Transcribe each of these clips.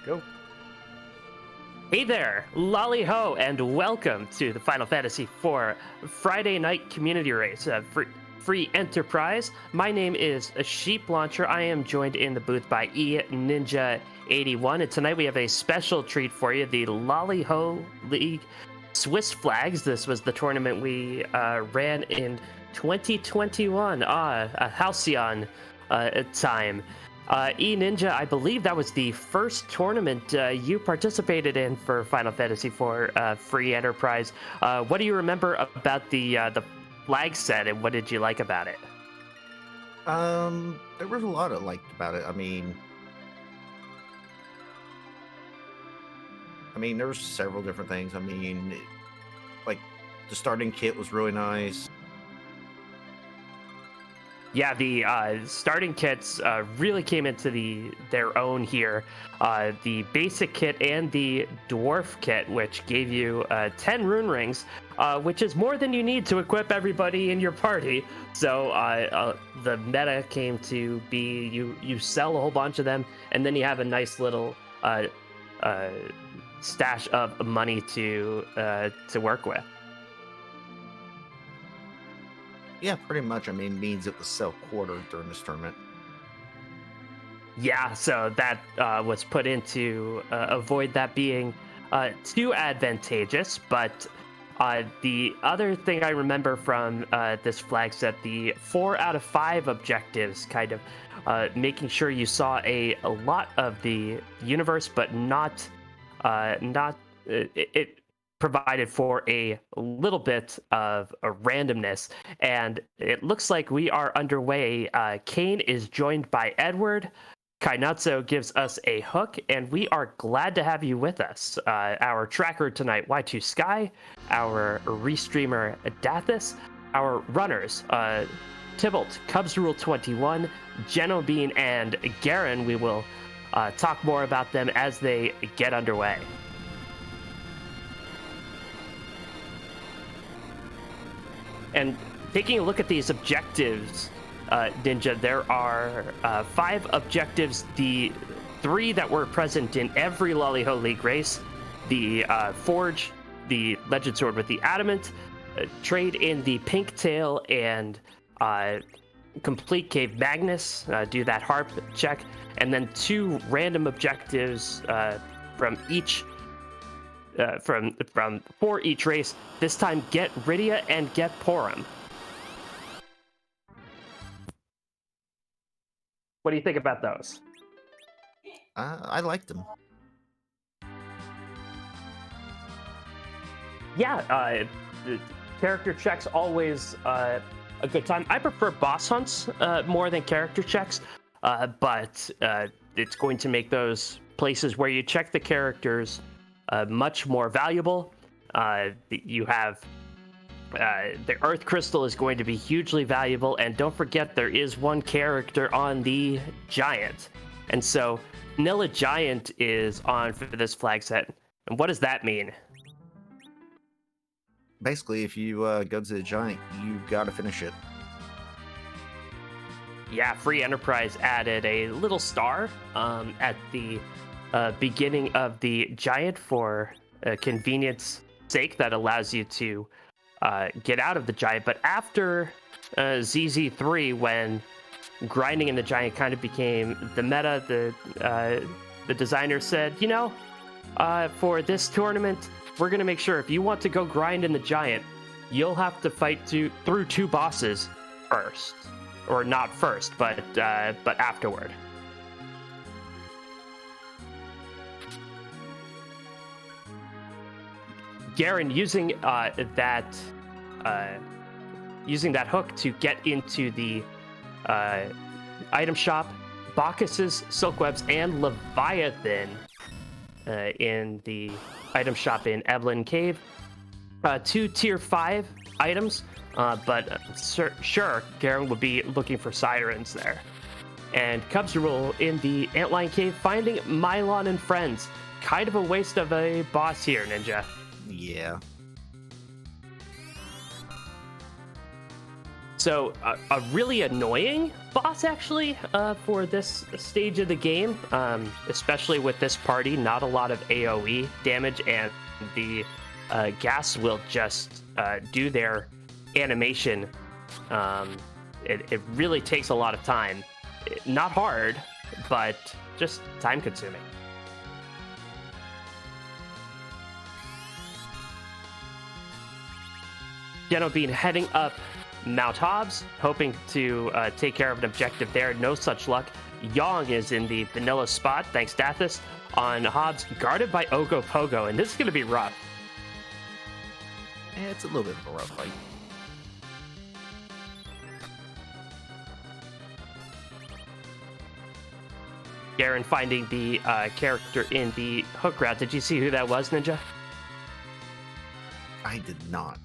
Go. Hey there, Laliho, and welcome to the Final Fantasy IV Friday Night Community Race, free enterprise. My name is Sheep Launcher. I am joined in the booth by Ninja 81, and tonight we have a special treat for you: the Laliho League Swiss Flags. This was the tournament we ran in 2021. A halcyon time. Ninja, I believe that was the first tournament you participated in for Final Fantasy IV Free Enterprise. What do you remember about the flag set, and what did you like about it? There was a lot I liked about it. I mean, there was several different things. Like the starting kit was really nice. Yeah, the starting kits really came into their own here. The basic kit and the dwarf kit, which gave you 10 rune rings, which is more than you need to equip everybody in your party. So the meta came to be you sell a whole bunch of them, and then you have a nice little stash of money to work with. Yeah, pretty much. Means it was self-quartered during this tournament. Yeah, so that was put in to avoid that being too advantageous. But the other thing I remember from this flag set, the 4 out of 5 objectives, kind of making sure you saw a lot of the universe, but not it provided for a little bit of a randomness. And it looks like we are underway. Kane is joined by Edward. Kainatsu gives us a hook, and we are glad to have you with us. Our tracker tonight, Y2 Sky, our restreamer Dathis, our runners, Tybalt, Cubs Rule 21, Geno Bean, and Garen. We will talk more about them as they get underway. And taking a look at these objectives, Ninja, there are 5 objectives. The 3 that were present in every Laliho League race: the Forge, the Legend Sword with the Adamant, trade in the Pink Tail, and complete Cave Magnus, do that harp check, and then 2 random objectives from each. For each race. This time, get Rydia and get Porum. What do you think about those? I liked them. Yeah, character checks always a good time. I prefer boss hunts more than character checks, but it's going to make those places where you check the characters much more valuable. You have the Earth Crystal is going to be hugely valuable, and don't forget there is one character on the Giant, and so Nilla Giant is on for this flag set. And what does that mean? Basically, if you go to the Giant, you gotta finish it. Yeah, Free Enterprise added a little star at the beginning of the Giant for convenience sake that allows you to get out of the Giant. But after ZZ3, when grinding in the Giant kind of became the meta, the designer said, for this tournament, we're going to make sure if you want to go grind in the Giant, you'll have to fight through 2 bosses first. Or not first, but afterward. Garen using that hook to get into the item shop, Bacchus's Silkwebs, and Leviathan in the item shop in Evelyn Cave. 2 tier 5 items, but sure, Garen would be looking for Sirens there. And Cubs Rule in the Antlion Cave, finding Mylon and friends. Kind of a waste of a boss here, Ninja. Yeah. So a really annoying boss, actually, for this stage of the game, especially with this party. Not a lot of AoE damage, and the gas will just do their animation. It really takes a lot of time. Not hard, but just time consuming. Genobean heading up Mount Hobbs, hoping to take care of an objective there. No such luck. Yong is in the vanilla spot, thanks Dathis, on Hobbs, guarded by Ogopogo, and this is going to be rough. It's a little bit of a rough fight. Garen finding the character in the hook route. Did you see who that was, Ninja? I did not.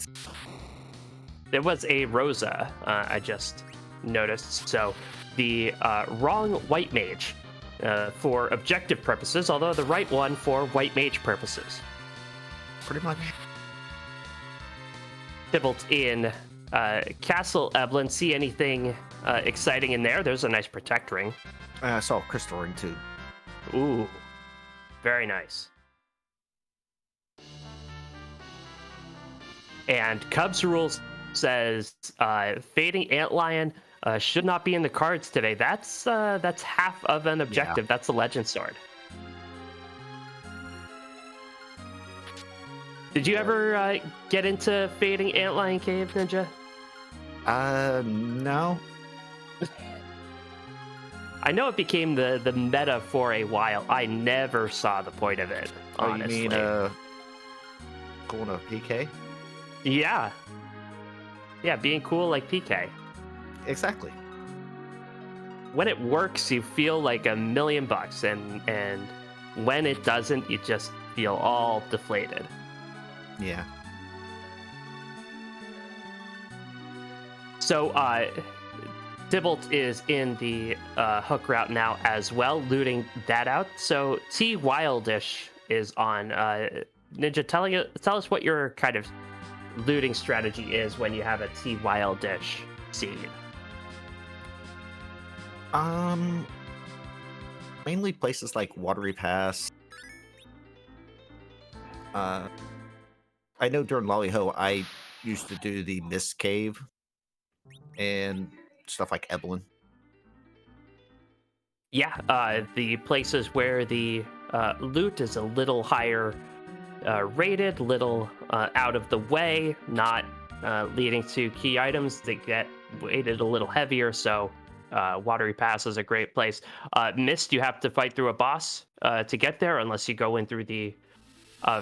It was a Rosa, I just noticed. So the wrong white mage for objective purposes, although the right one for white mage purposes. Pretty much. Tybalt in Castle Evelyn. See anything exciting in there? There's a nice protect ring. I saw a crystal ring too. Ooh, very nice. And Cubs Rules says Fading Antlion should not be in the cards today. That's half of an objective. Yeah. That's a Legend Sword. Did you ever get into Fading Antlion Cave, Ninja? No. I know it became the meta for a while. I never saw the point of it, honestly. You mean going to PK? Yeah. Yeah, being cool like PK. Exactly. When it works, you feel like $1,000,000, and when it doesn't, you just feel all deflated. Yeah. So, Tybalt is in the hook route now as well, looting that out. So T Wildish is on. Ninja, tell us what your kind of looting strategy is when you have a T Wildish seed. Mainly places like Watery Pass. I know during Laliho I used to do the Mist Cave and stuff like Evelyn. Yeah, the places where the loot is a little higher rated, little out of the way, not leading to key items that get weighted a little heavier, so Watery Pass is a great place. Mist, you have to fight through a boss to get there, unless you go in through the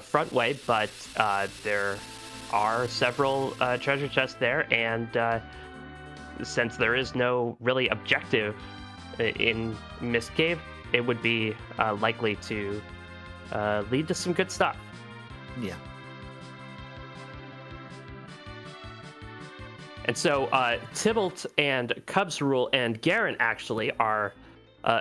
front way, but there are several treasure chests there, and since there is no really objective in Mist Cave, it would be likely to lead to some good stuff. Yeah. And so Tybalt and Cubs Rule and Garen actually are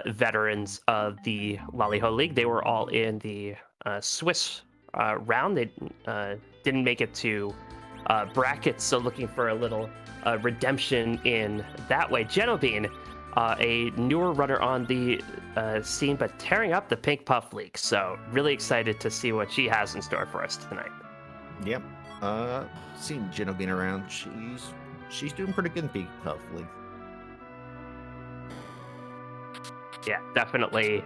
veterans of the Laliho League. They were all in the Swiss round. They didn't make it to brackets, so looking for a little redemption in that way. Genobean, a newer runner on the scene, but tearing up the Pink Puff League. So really excited to see what she has in store for us tonight. Yep. Seen Genobean around. She's doing pretty good in Pink Puff League. Yeah, definitely.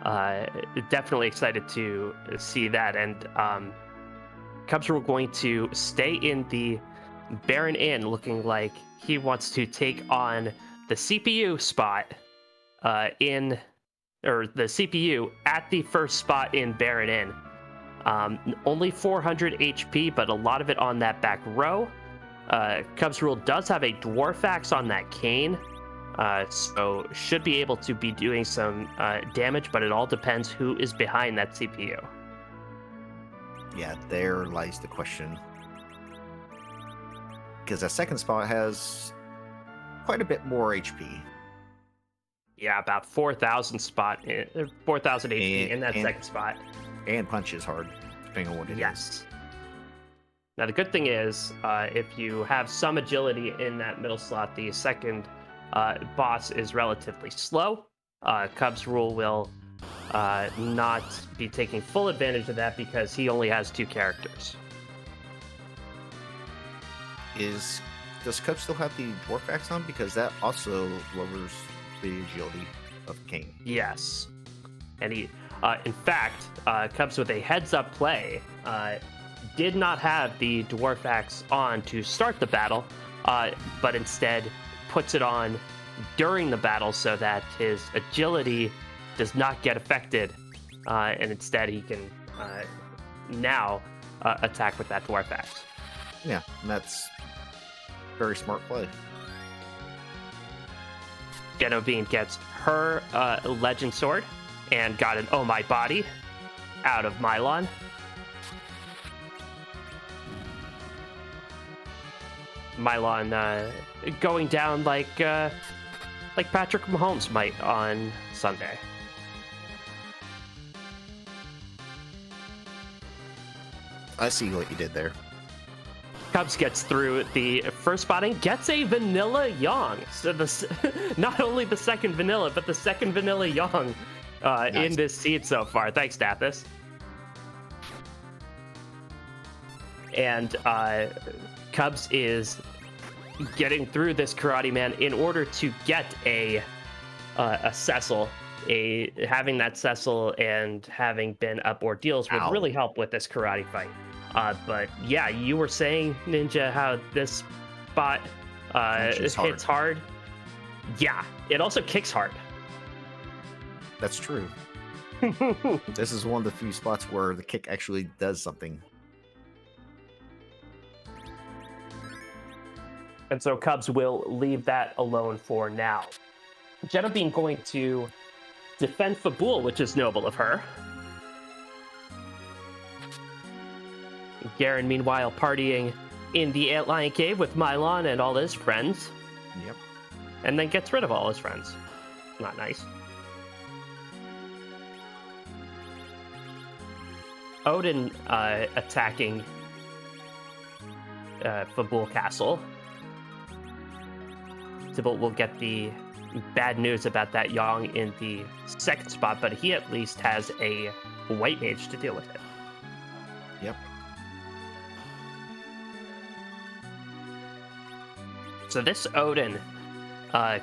Definitely excited to see that. And Cubs are going to stay in the Baron Inn, looking like he wants to take on the CPU spot the CPU at the first spot in Baron Inn. Only 400 HP, but a lot of it on that back row. Cubs Rule does have a Dwarf Axe on that cane, so should be able to be doing some damage, but it all depends who is behind that CPU. Yeah, there lies the question. Because that second spot has quite a bit more HP. Yeah, about 4,000 HP in that second spot. And punch is hard, depending on what it is. Yes. Now, the good thing is, if you have some agility in that middle slot, the second boss is relatively slow. Cub's rule will not be taking full advantage of that because he only has 2 characters. Does Cub still have the dwarf axe on? Because that also lowers the agility of King. Yes. And he, in fact, Cubs with a heads-up play did not have the dwarf axe on to start the battle, but instead puts it on during the battle so that his agility does not get affected, and instead he can now attack with that dwarf axe. Yeah, and that's very smart play. Genovine gets her legend sword and got an Oh My Body out of Mylon. Mylon going down like Patrick Mahomes might on Sunday. I see what you did there. Cubs gets through the first spotting, gets a vanilla Yang. So not only the second vanilla, but the second vanilla Yang Nice. in this seed so far. Thanks, Dathis. And Cubs is getting through this Karate Man in order to get a Cecil. Having that Cecil and having been up ordeals would really help with this karate fight. But yeah, you were saying, Ninja, how this spot hits hard. Yeah, it also kicks hard. That's true. This is one of the few spots where the kick actually does something. And so Cubs will leave that alone for now. Genovine going to defend Fabul, which is noble of her. Garen, meanwhile, partying in the Antlion Cave with Mylon and all his friends. Yep. And then gets rid of all his friends. Not nice. Odin attacking Fabul Castle. Tybalt will get the bad news about that Yang in the second spot, but he at least has a white mage to deal with it. Yep. So this Odin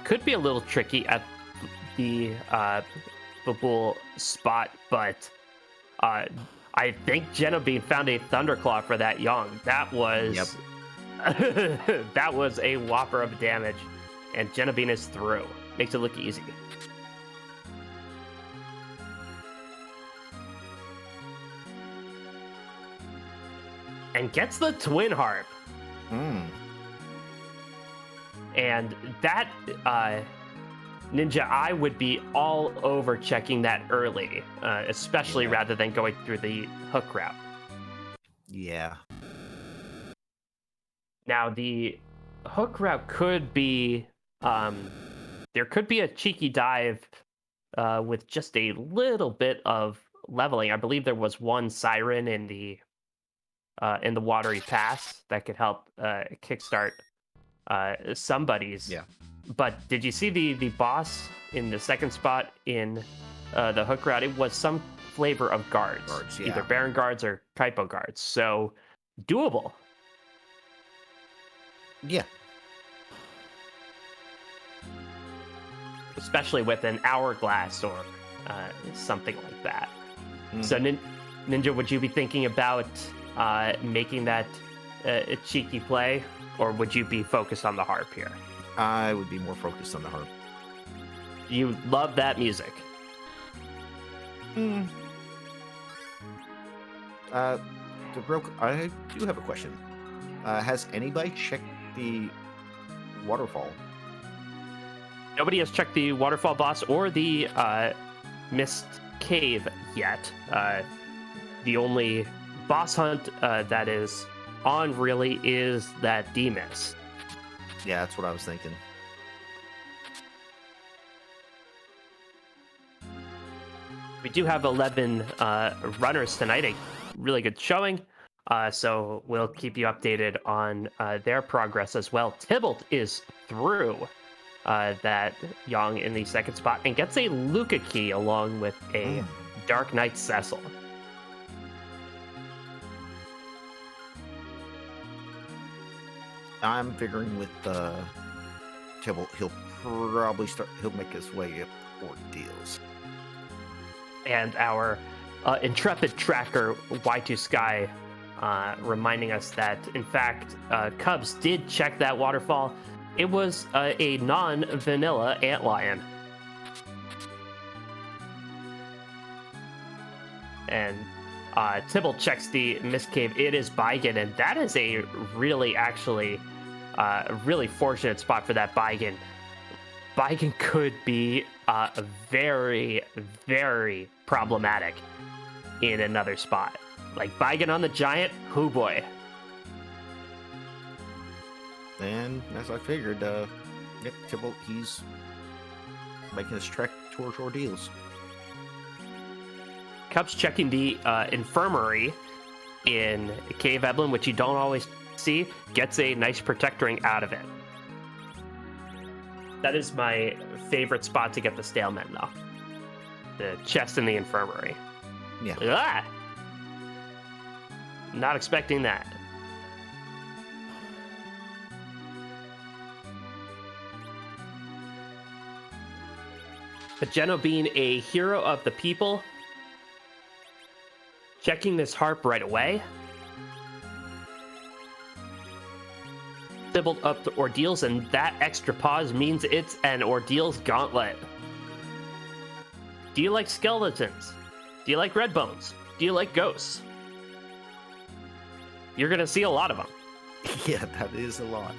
could be a little tricky at the Fabul spot, but I think Genovine found a Thunderclaw for that Yang. That was that was a whopper of damage, and Genovine is through. Makes it look easy. And gets the Twin Harp. And that, Ninja, I would be all over checking that early, especially rather than going through the hook route. Yeah. Now, the hook route could be, there could be a cheeky dive with just a little bit of leveling. I believe there was one siren in the Watery Pass that could help kickstart somebody's. Yeah. But did you see the boss in the second spot in the hook route? It was some flavor of guards. Yeah. Either Baron guards or Kaipo guards. So doable. Yeah. Especially with an hourglass or something like that. So Ninja, would you be thinking about making that a cheeky play, or would you be focused on the harp here? I would be more focused on the harp. You love that music. I do have a question. Has anybody checked the waterfall? Nobody has checked the waterfall boss or the mist cave yet. The only boss hunt that is on really is that D-Mist. Yeah, that's what I was thinking. We do have 11 runners tonight, a really good showing. So we'll keep you updated on their progress as well. Tybalt is through that Yang in the second spot and gets a Luca key along with a Dark Knight Cecil. I'm figuring with Tybalt, he'll make his way up ordeals. And our intrepid tracker Y2 Sky reminding us that, in fact, Cubs did check that waterfall. It was a non-vanilla antlion. And Tybalt checks the Mist Cave. It is Baigen, and that is a really, really fortunate spot for that Baigen. Baigen could be very, very problematic in another spot. Like Baigen on the Giant, hoo boy. And as I figured, yep, Tybalt, he's making his trek towards ordeals. Cubs checking the infirmary in Cave Eblin, which you don't always see, gets a nice protectoring out of it. That is my favorite spot to get the Stalemen, though. The chest in the infirmary. Yeah. Ah! Not expecting that. But Geno being a hero of the people, checking this harp right away. Tybalt up to ordeals, and that extra pause means it's an ordeals gauntlet. Do you like skeletons? Do you like red bones? Do you like ghosts? You're gonna see a lot of them. Yeah, that is a lot.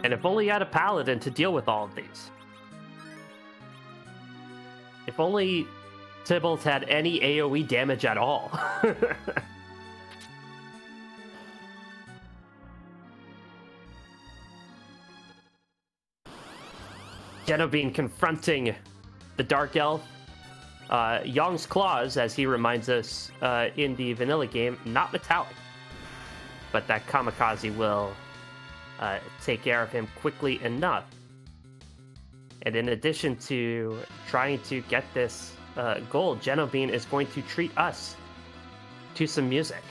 And if only you had a paladin to deal with all of these. If only Tybalt had any AoE damage at all. Genovine confronting the Dark Elf. Yang's claws, as he reminds us in the vanilla game, not metallic. But that Kamikaze will take care of him quickly enough. And in addition to trying to get this gold, Genovine is going to treat us to some music.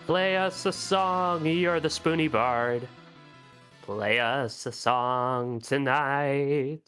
Play us a song, you're the spoony bard. Play us a song tonight.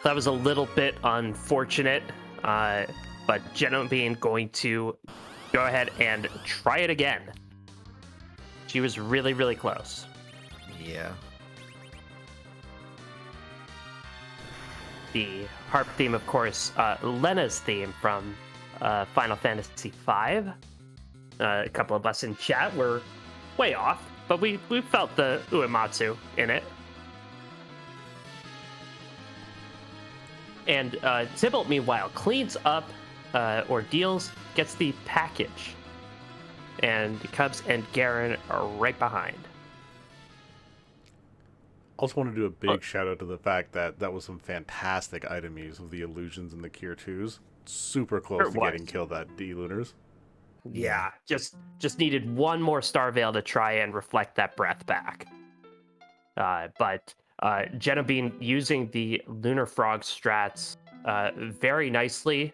That was a little bit unfortunate, but Genevieve going to go ahead and try it again. She was really, really close. Yeah. The harp theme, of course, Lena's theme from Final Fantasy V. A couple of us in chat were way off, but we felt the Uematsu in it. And Tybalt, meanwhile, cleans up Ordeals, gets the package. And Cubs and Garen are right behind. Also want to do a big shout out to the fact that that was some fantastic item use of the illusions and the Cure 2s. Super close to getting killed at D-Lunars. Yeah, just needed one more Star Veil to try and reflect that breath back. But Genevieve using the Lunar Frog strats very nicely.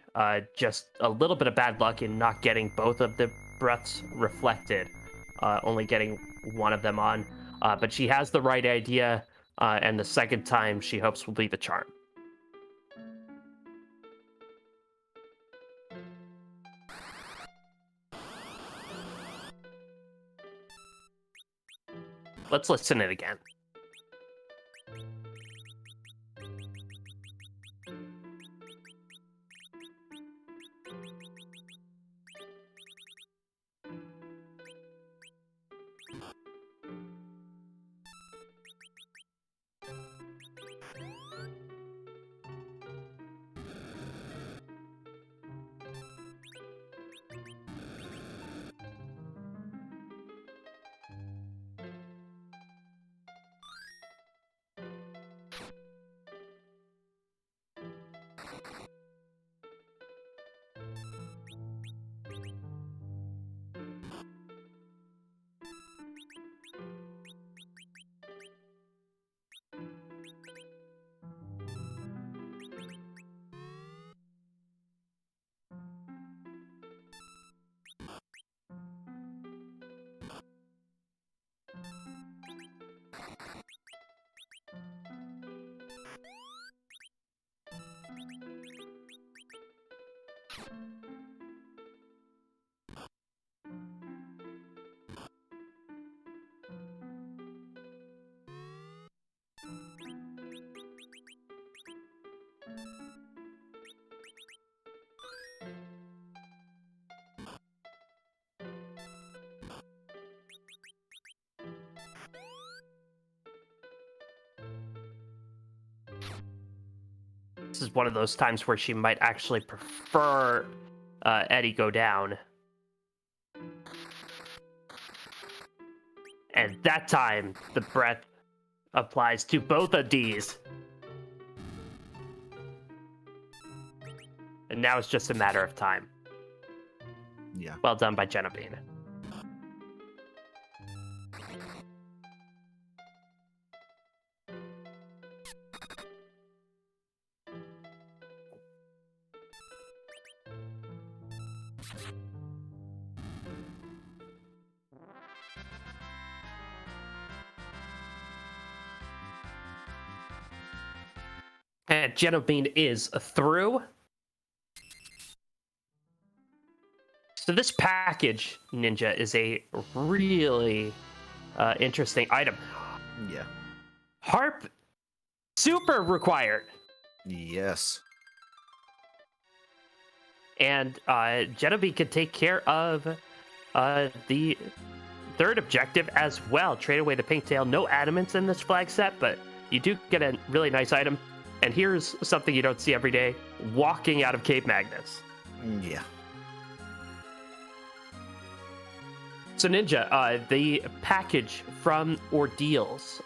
Just a little bit of bad luck in not getting both of the breaths reflected, only getting one of them on. But she has the right idea, and the second time she hopes will be the charm. Let's listen it again. This is one of those times where she might actually prefer Eddie go down. And that time, the breath applies to both of these. And now it's just a matter of time. Yeah. Well done by Genevieve. And Genevieve is through. So this package, Ninja, is a really interesting item. Yeah. Harp, super required. Yes. And Genevieve can take care of the third objective as well. Trade away the pink tail. No adamants in this flag set, but you do get a really nice item. And here's something you don't see every day. Walking out of Cave Magnus. Yeah. So Ninja, the package from Ordeals.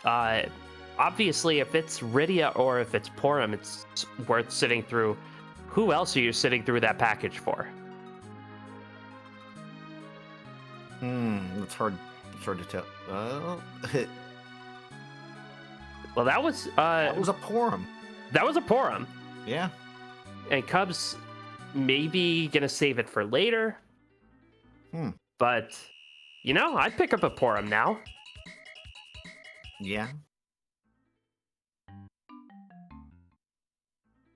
Obviously, if it's Rydia or if it's Porum, it's worth sitting through. Who else are you sitting through that package for? It's hard to tell. Well, that was that was a Porum. That was a Porum. Yeah. And Cubs maybe gonna save it for later. But you know, I'd pick up a Porum now. Yeah.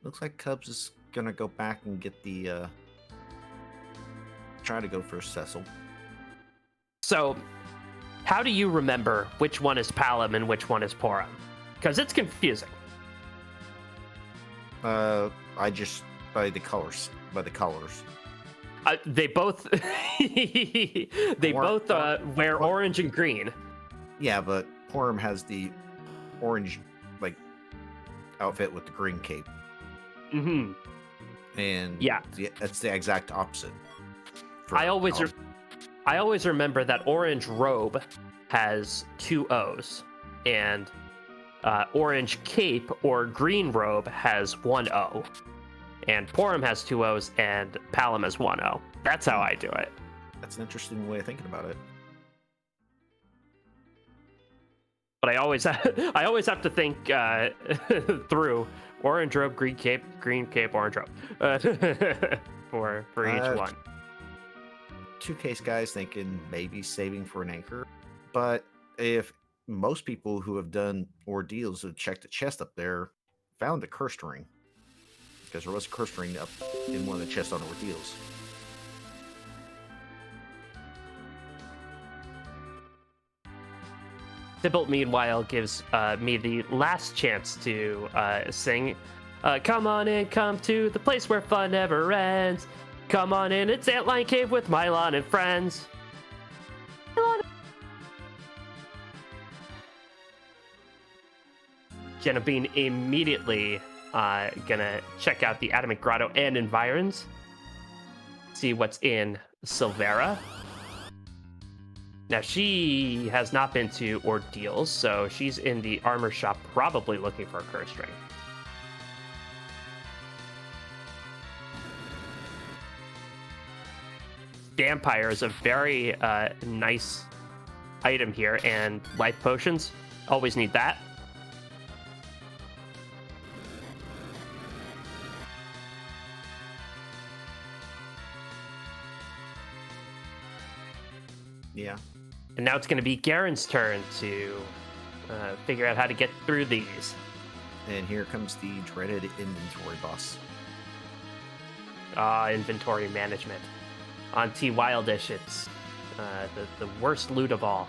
Looks like Cubs is gonna go back and get the try to go for Cecil. So, how do you remember which one is Palom and which one is Porum? Because it's confusing. I just by the colors. They both they both wear orange and green. Yeah, but Porum has the orange like outfit with the green cape. Mm-hmm. And yeah, that's the exact opposite. I always remember that orange robe has 2 O's, and orange cape or green robe has 1 O, and Porum has 2 O's, and Palom has 1 O. That's how I do it. That's an interesting way of thinking about it. But I always have to think through orange robe, green cape, orange robe for each one. 2K's guys thinking maybe saving for an anchor, but if most people who have done ordeals have checked the chest up there, found a cursed ring, because there was a cursed ring up in one of the chests on ordeals. Tybalt, meanwhile, gives me the last chance to sing. Come on in, come to the place where fun never ends. Come on in, it's Antlion Cave with Mylon and friends. Jenna Bean immediately gonna check out the Adamant Grotto and environs. See what's in Silvera. Now, she has not been to ordeals, so she's in the armor shop probably looking for a curse ring. Vampire is a very nice item here, and life potions, always need that. Yeah. And now it's going to be Garen's turn to figure out how to get through these. And here comes the dreaded inventory boss. Inventory management. On T Wildish, it's the worst loot of all.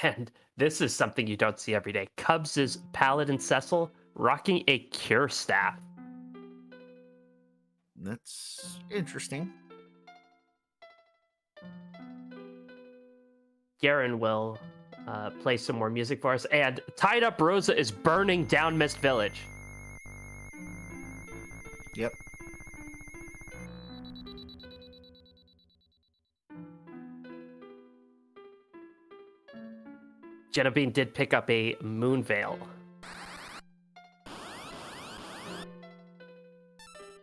And this is something you don't see every day. Cubs' Paladin Cecil rocking a cure staff. That's interesting. Garen will play some more music for us. And Tied Up Rosa is burning down Mist Village. Yep. Genevieve did pick up a Moon Veil.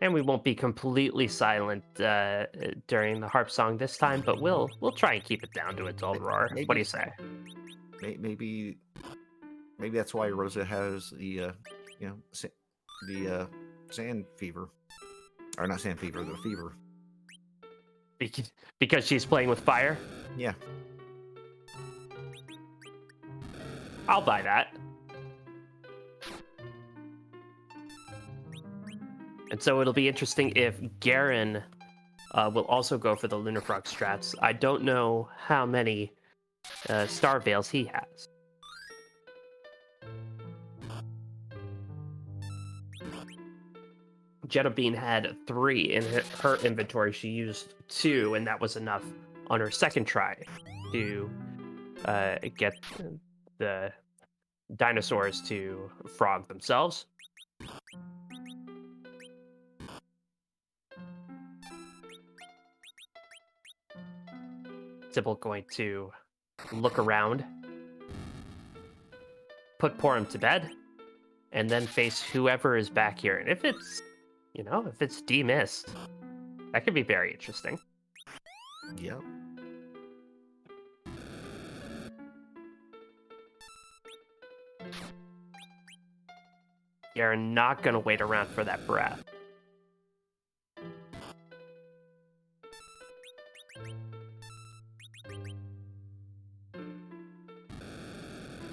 And we won't be completely silent during the harp song this time, but we'll try and keep it down to its own roar. What do you say? Maybe that's why Rosa has the sand fever, or not sand fever, the fever. Because she's playing with fire? Yeah. I'll buy that. And so it'll be interesting if Garen will also go for the Lunar Frog strats. I don't know how many Star Veils he has. Jetta Bean had 3 in her inventory. She used 2, and that was enough on her second try to get the dinosaurs to frog themselves. Sybil going to look around, put Porum to bed, and then face whoever is back here. And if it's, if it's demist, that could be very interesting. Yep. You're not going to wait around for that breath.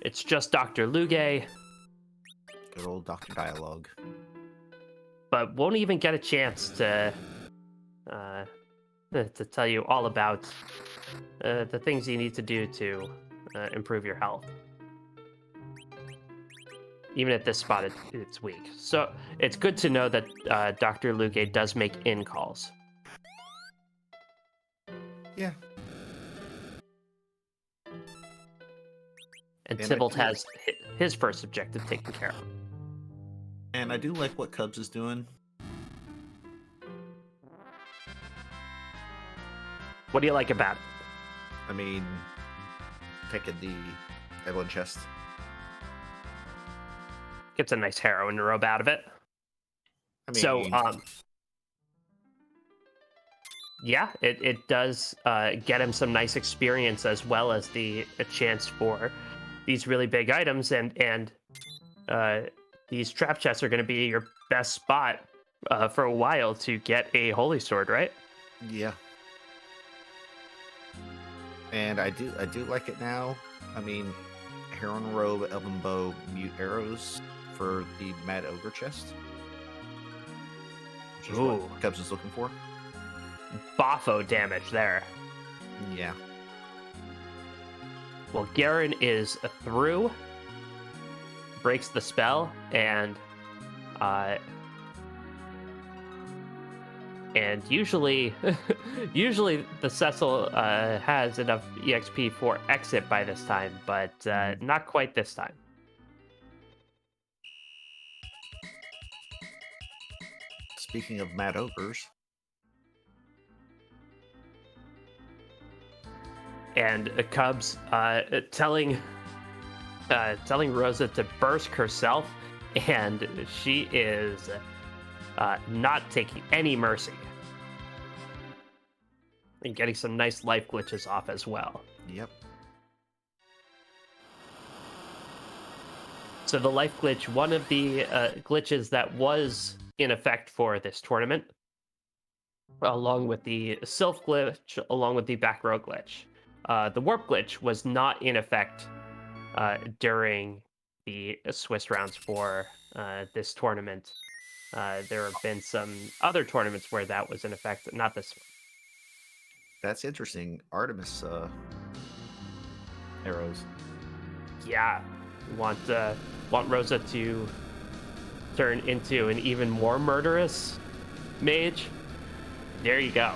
It's just Dr. Luge, Good old Doctor Dialogue. but won't even get a chance to tell you all about the things you need to do to improve your health. Even at this spot, it's weak. So it's good to know that Dr. Luge does make in calls. Yeah. And And Tybalt has his first objective taken care of. And I do like what Cubs is doing. What do you like about it? I mean, taking the Evelyn chest. Gets a nice heroin robe out of it. I mean, So, yeah, it does get him some nice experience as well as a chance for these really big items, and these trap chests are going to be your best spot for a while to get a holy sword, right? yeah. And I do like it now. I mean, Heron Robe, Elven Bow, Mute Arrows for the Mad Ogre chest. Which is Ooh. what Cubs is looking for. Boffo damage there. Yeah. Well, Garen is through, breaks the spell, and usually the Cecil has enough EXP for exit by this time, but not quite this time. Speaking of Mad Ogres, and Cubs telling Rosa to burst herself, and she is not taking any mercy, and getting some nice life glitches off as well. yep. So the life glitch, one of the glitches that was in effect for this tournament, along with the Sylph glitch, along with the back row glitch. The warp glitch was not in effect during the Swiss rounds for this tournament. There have been some other tournaments where that was in effect, not this one. That's interesting. Artemis arrows. Yeah, want Rosa to turn into an even more murderous mage? There you go.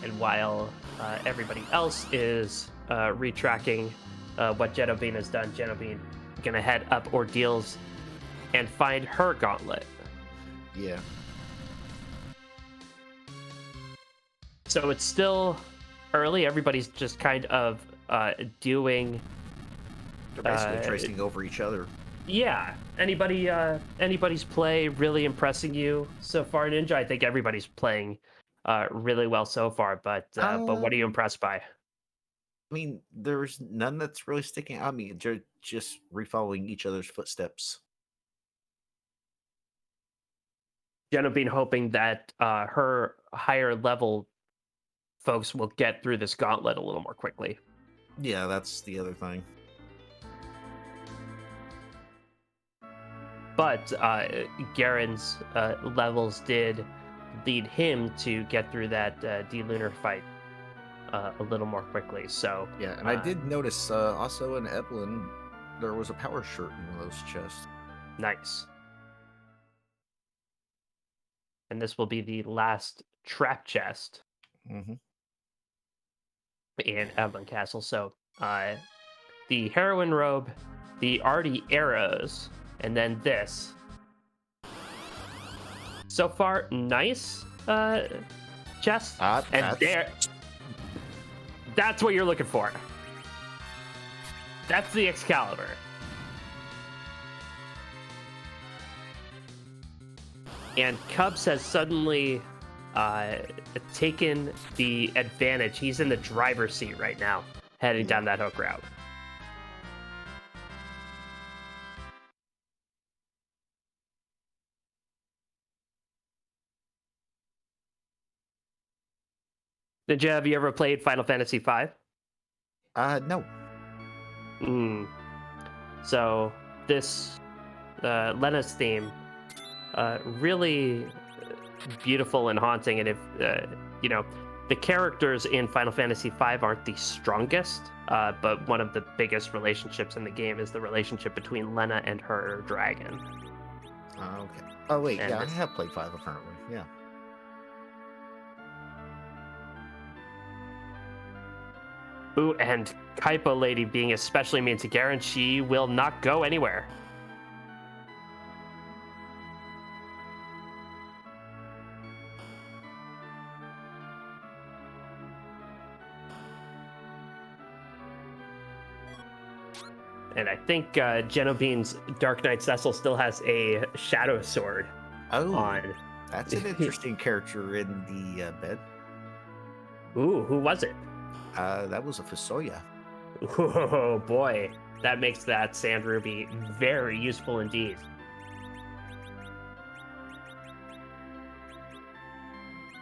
And while everybody else is retracking what Genovine has done, Genovine gonna head up Ordeals and find her gauntlet. Yeah. So it's still early. Everybody's just kind of doing. They're basically tracing over each other. Yeah. Anybody's play really impressing you so far, Ninja? I think everybody's playing really well so far. But what are you impressed by? I mean, there's none that's really sticking out. I mean, they're just refollowing each other's footsteps. Genovine hoping that her higher level folks will get through this gauntlet a little more quickly. Yeah, that's the other thing. But Garen's levels did lead him to get through that D-Lunar fight a little more quickly. So yeah, and I did notice also in Evelyn there was a power shirt in one of those chests. Nice. And this will be the last trap chest in Evelyn Castle. So the heroin robe, the Artie arrows, and then this. So far, nice chest. And that's what you're looking for. That's the Excalibur. And Cubs has suddenly taken the advantage. He's in the driver's seat right now, heading down that hook route. Ninja, have you ever played Final Fantasy V? No. So this Lena's theme, really beautiful and haunting. And if you know, the characters in Final Fantasy V aren't the strongest, but one of the biggest relationships in the game is the relationship between Lena and her dragon. Okay. Oh wait, And yeah, I have played 5 apparently. Yeah. Ooh, and Kaipo Lady being especially mean to Garen, she will not go anywhere. And I think Genobean's Dark Knight Cecil still has a Shadow Sword on. That's an interesting character in the bed. Ooh, who was it? That was a Fusoya. Oh boy, that makes that Sand Ruby very useful indeed.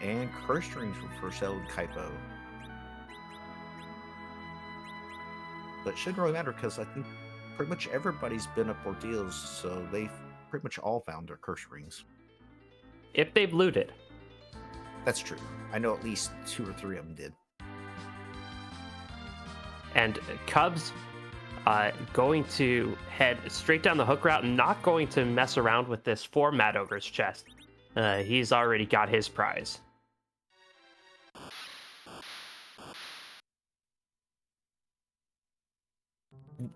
And curse strings for Cell and Kaipo. But it shouldn't really matter because I think pretty much everybody's been up ordeals, so they've pretty much all found their curse rings. If they've looted. That's true. I know at least 2 or 3 of them did. And Cubs going to head straight down the hook route and not going to mess around with this for Mad Ogre's chest. He's already got his prize.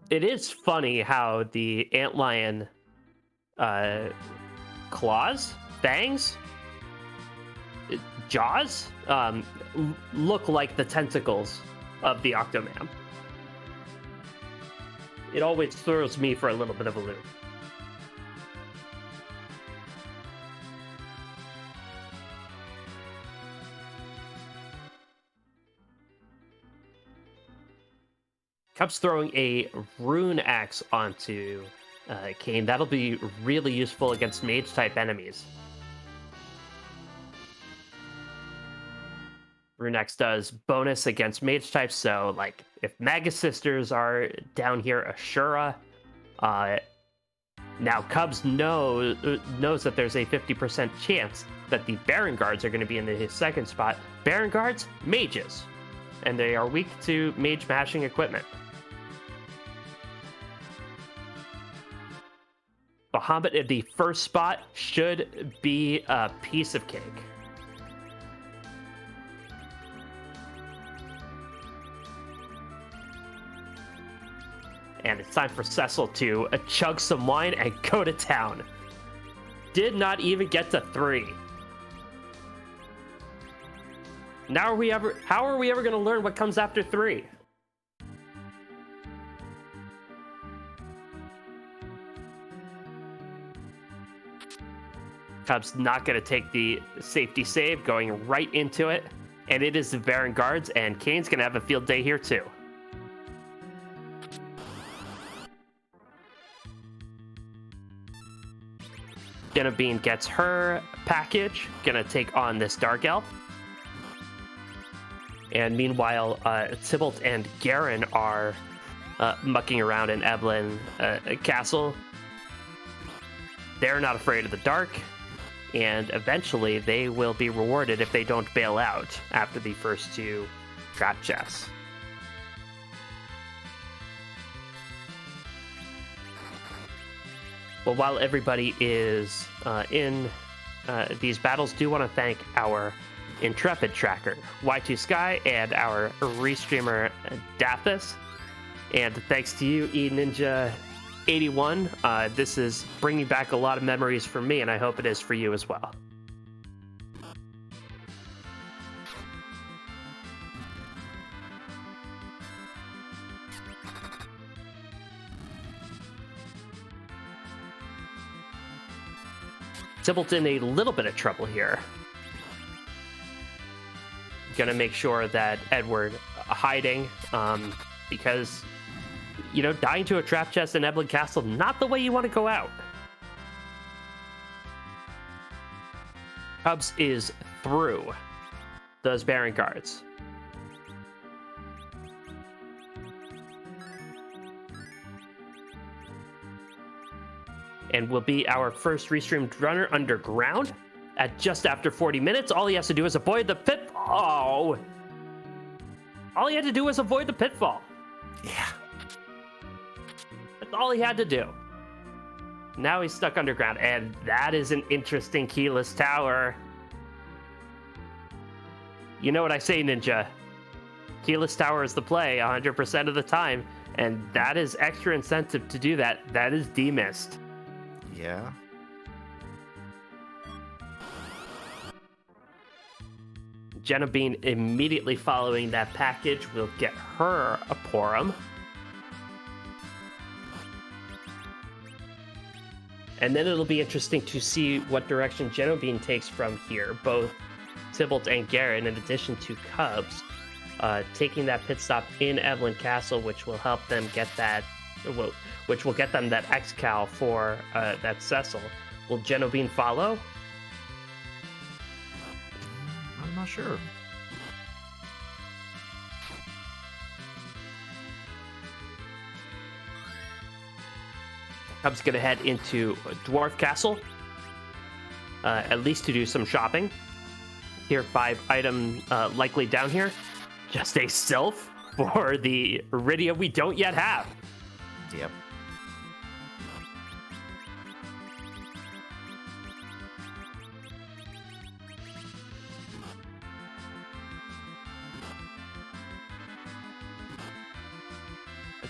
It is funny how the antlion claws, fangs, jaws look like the tentacles of the Octoman. It always throws me for a little bit of a loop. Cub's throwing a rune axe onto Kane. That'll be really useful against mage type enemies. Rune axe does bonus against mage types, so like if Magus Sisters are down here, Ashura. Now Cubs knows that there's a 50% chance that the Baron Guards are going to be in his second spot. Baron Guards, mages, and they are weak to mage mashing equipment. Bahamut in the first spot should be a piece of cake. And it's time for Cecil to chug some wine and go to town. Did not even get to 3. Now how are we ever going to learn what comes after 3? Cubs not going to take the safety save, going right into it. And it is the Baron Guards, and Kane's going to have a field day here too. Genobean gets her package, gonna take on this Dark Elf. And meanwhile, Tybalt and Garen are mucking around in Evelyn Castle. They're not afraid of the dark, and eventually they will be rewarded if they don't bail out after the first 2 trap chests. Well, while everybody is in these battles, do want to thank our Intrepid Tracker, Y2 Sky, and our restreamer, Dathis. And thanks to you, eNinja81. This is bringing back a lot of memories for me, and I hope it is for you as well. Tybalt in a little bit of trouble here. Gonna make sure that Edward hiding, because, you know, dying to a trap chest in Evelyn Castle, not the way you want to go out. Cubs is through those Baron Guards. and will be our first restreamed runner underground at just after 40 minutes. All he has to do is avoid the pitfall. Oh. All he had to do was avoid the pitfall. Yeah. That's all he had to do. Now he's stuck underground, and that is an interesting keyless tower. You know what I say, Ninja. Keyless tower is the play 100% of the time, and that is extra incentive to do that. That is demissed. Yeah. Jenna Bean immediately following that package will get her a Porum. And then it'll be interesting to see what direction Jenna Bean takes from here. Both Tybalt and Garrett, in addition to Cubs, taking that pit stop in Evelyn Castle, which will help them get that, which will get them that X-Cal for that Cecil. Will Jenna Bean follow? I'm not sure. Cub's gonna head into Dwarf Castle, at least to do some shopping. Tier 5 item likely down here. Just a Sylph for the Iridia we don't yet have. Yep.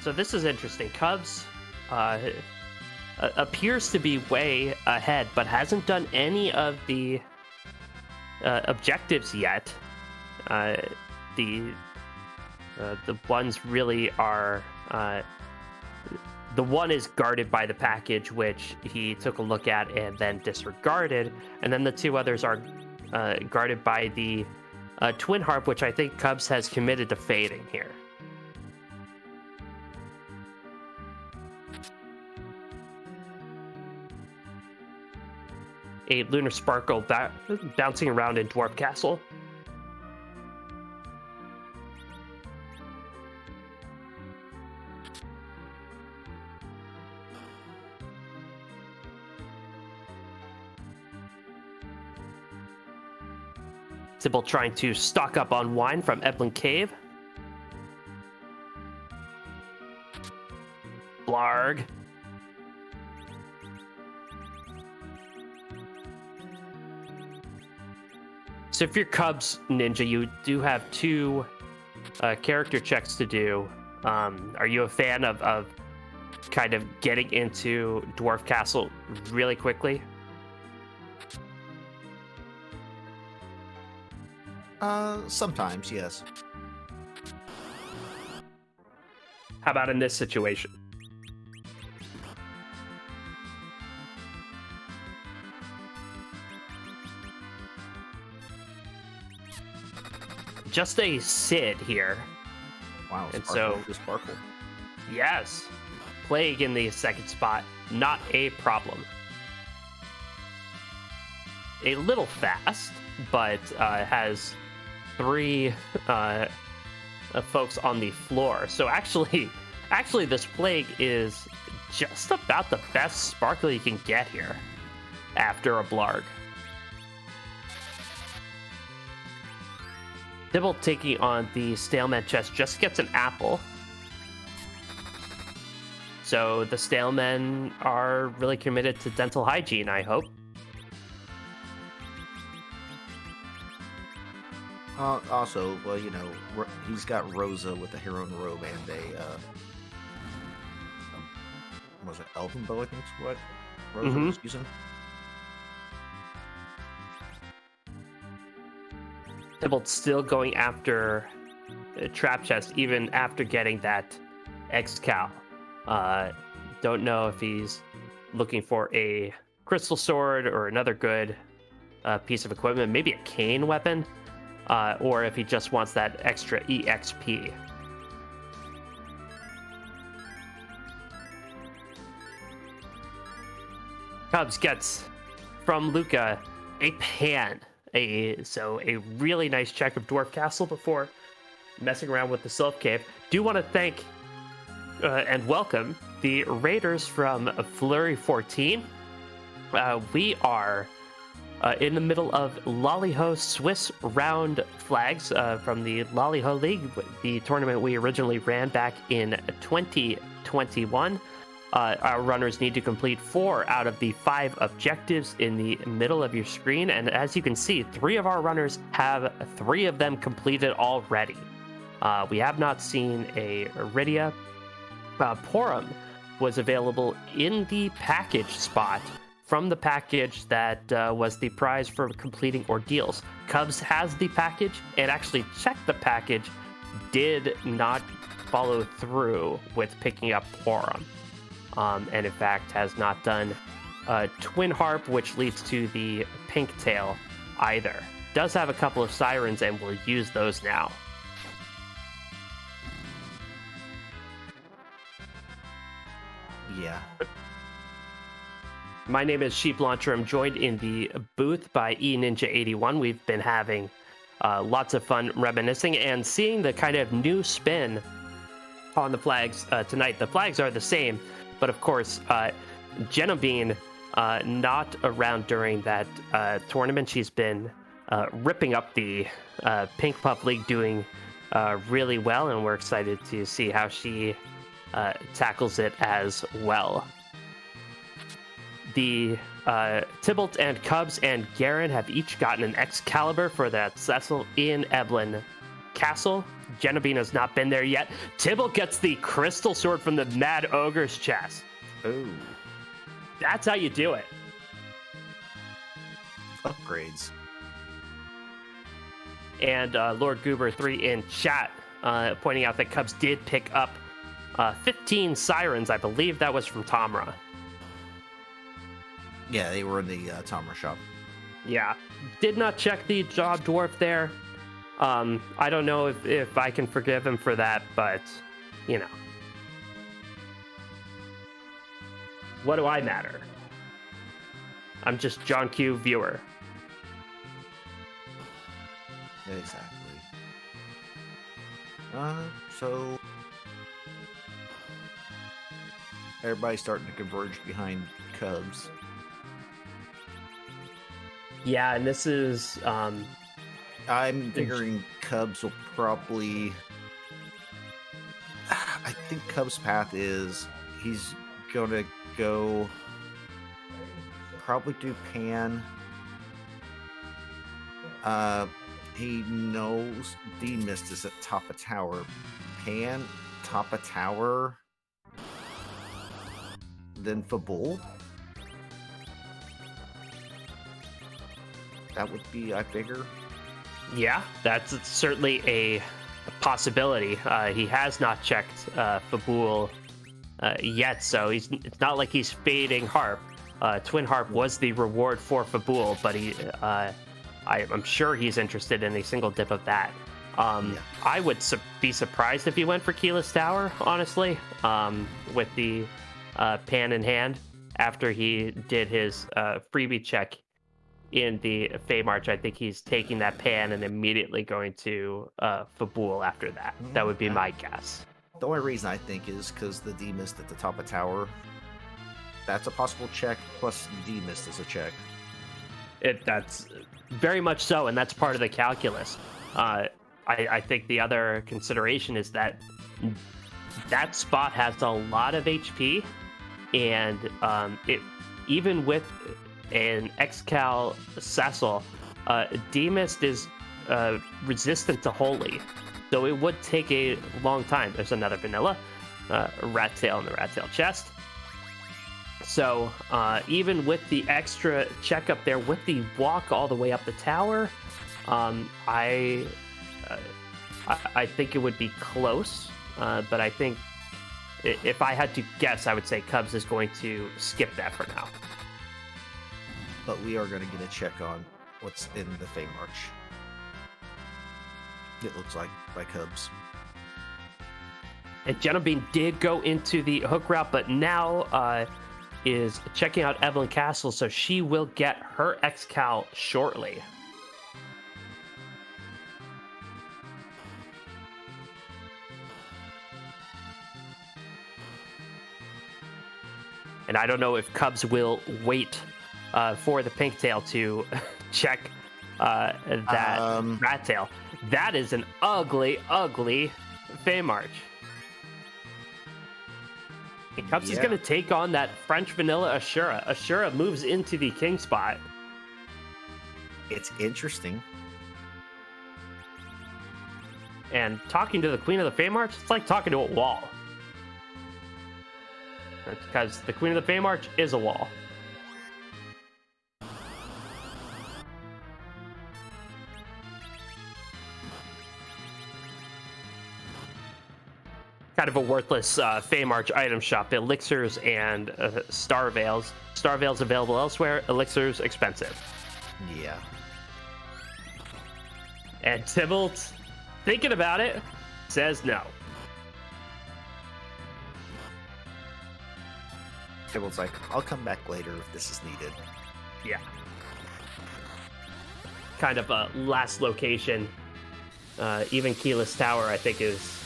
So this is interesting. Cubs appears to be way ahead, but hasn't done any of the objectives yet. The ones really are... the one is guarded by the package, which he took a look at and then disregarded. And then the two others are guarded by the Twin Harp, which I think Cubs has committed to fading here. A Lunar Sparkle bouncing around in Dwarf Castle. Sybil trying to stock up on wine from Evelyn Cave. Blarg. So if you're Cubs Ninja, you do have two character checks to do. Are you a fan of kind of getting into Dwarf Castle really quickly? Sometimes, yes. How about in this situation? Just a Sid here. Wow, And Sparkle so- to Sparkle. Yes. Plague in the second spot. Not a problem. A little fast, but has three folks on the floor. So actually this Plague is just about the best Sparkle you can get here after a Blarg. Dibble taking on the Staleman chest just gets an apple. So the Stalemen are really committed to dental hygiene, I hope. Also, well, you know, he's got Rosa with the heroine robe and a what was it, elven bow? I think is what Rosa was using. Tybalt's still going after Trap Chest even after getting that X-Cal. Don't know if he's looking for a crystal sword or another good piece of equipment, maybe a cane weapon, or if he just wants that extra EXP. Cubs gets from Luca a pan. So a really nice check of Dwarf Castle before messing around with the Sylph Cave. Do want to thank and welcome the Raiders from Flurry 14. We are in the middle of Laliho Swiss round flags from the Laliho League, the tournament we originally ran back in 2021. Our runners need to complete 4 out of the 5 objectives in the middle of your screen, and as you can see, 3 of our runners have 3 of them completed already. We have not seen a Iridia. Porum was available in the package spot from the package that was the prize for completing ordeals. Cubs has the package and actually checked the package, did not follow through with picking up Porum. And in fact has not done Twin Harp, which leads to the Pink Tail either. Does have a couple of Sirens and will use those now. Yeah. My name is Sheep Launcher. I'm joined in the booth by eNinja81. We've been having lots of fun reminiscing and seeing the kind of new spin on the flags tonight. The flags are the same, but of course, Jenna being not around during that tournament, she's been ripping up the Pink Puff League, doing really well, and we're excited to see how she tackles it as well. The Tybalt and Cubs and Garen have each gotten an Excalibur for that Cecil in Evelyn Castle. Genevieve has not been there yet. Tybalt gets the Crystal Sword from the Mad Ogre's chest. Ooh. That's how you do it. Upgrades. And Lord Goober 3 in chat pointing out that Cubs did pick up 15 Sirens. I believe that was from Tamra. Yeah, they were in the Tamra shop. Yeah. Did not check the Job Dwarf there. I don't know if I can forgive him for that, but, you know. What do I matter? I'm just John Q viewer. Exactly. So everybody's starting to converge behind Cubs. Yeah, and this is I'm figuring Cubs will probably. I think Cubs' path is he's gonna go probably do Pan. He knows D-Mist is at top of tower. Pan, top of tower. Then Fabul. That would be, I figure. Yeah, that's certainly a possibility. He has not checked Fabul yet, so it's not like he's fading Harp. Twin Harp was the reward for Fabul, but I'm sure he's interested in a single dip of that. Yeah. I would be surprised if he went for Keyless Tower, honestly, with the Pan in hand. After he did his freebie check in the Fey March, I think he's taking that Pan and immediately going to Fabul after that. That would be my guess. The only reason I think is because the D-Mist at the top of tower, that's a possible check, plus D-Mist is a check. That's very much so, and that's part of the calculus. I think the other consideration is that that spot has a lot of HP, and even with an Excal Cecil, D-Mist is resistant to Holy, so it would take a long time. There's another vanilla Rat Tail in the Rat Tail chest. So even with the extra check up there, with the walk all the way up the tower, I think it would be close, but I think if I had to guess, I would say Cubs is going to skip that for now. But we are going to get a check on what's in the Fey March. It looks like by Cubs. And Genevieve did go into the hook route, but now is checking out Evelyn Castle, so she will get her Excal shortly. And I don't know if Cubs will wait for the pink tail to check that rat tail. That is an ugly, ugly Feymarch. And Cubs is going to take on that French vanilla Ashura. Ashura moves into the king spot. It's interesting. And talking to the Queen of the Feymarch, it's like talking to a wall. Because the Queen of the Feymarch is a wall. Kind of a worthless Feymarch item shop. Elixirs and Star Veils. Star Veils available elsewhere. Elixirs expensive. Yeah. And Tybalt, thinking about it, says no. Tybalt's like, I'll come back later if this is needed. Yeah. Kind of a last location. Even Keyless Tower, I think, is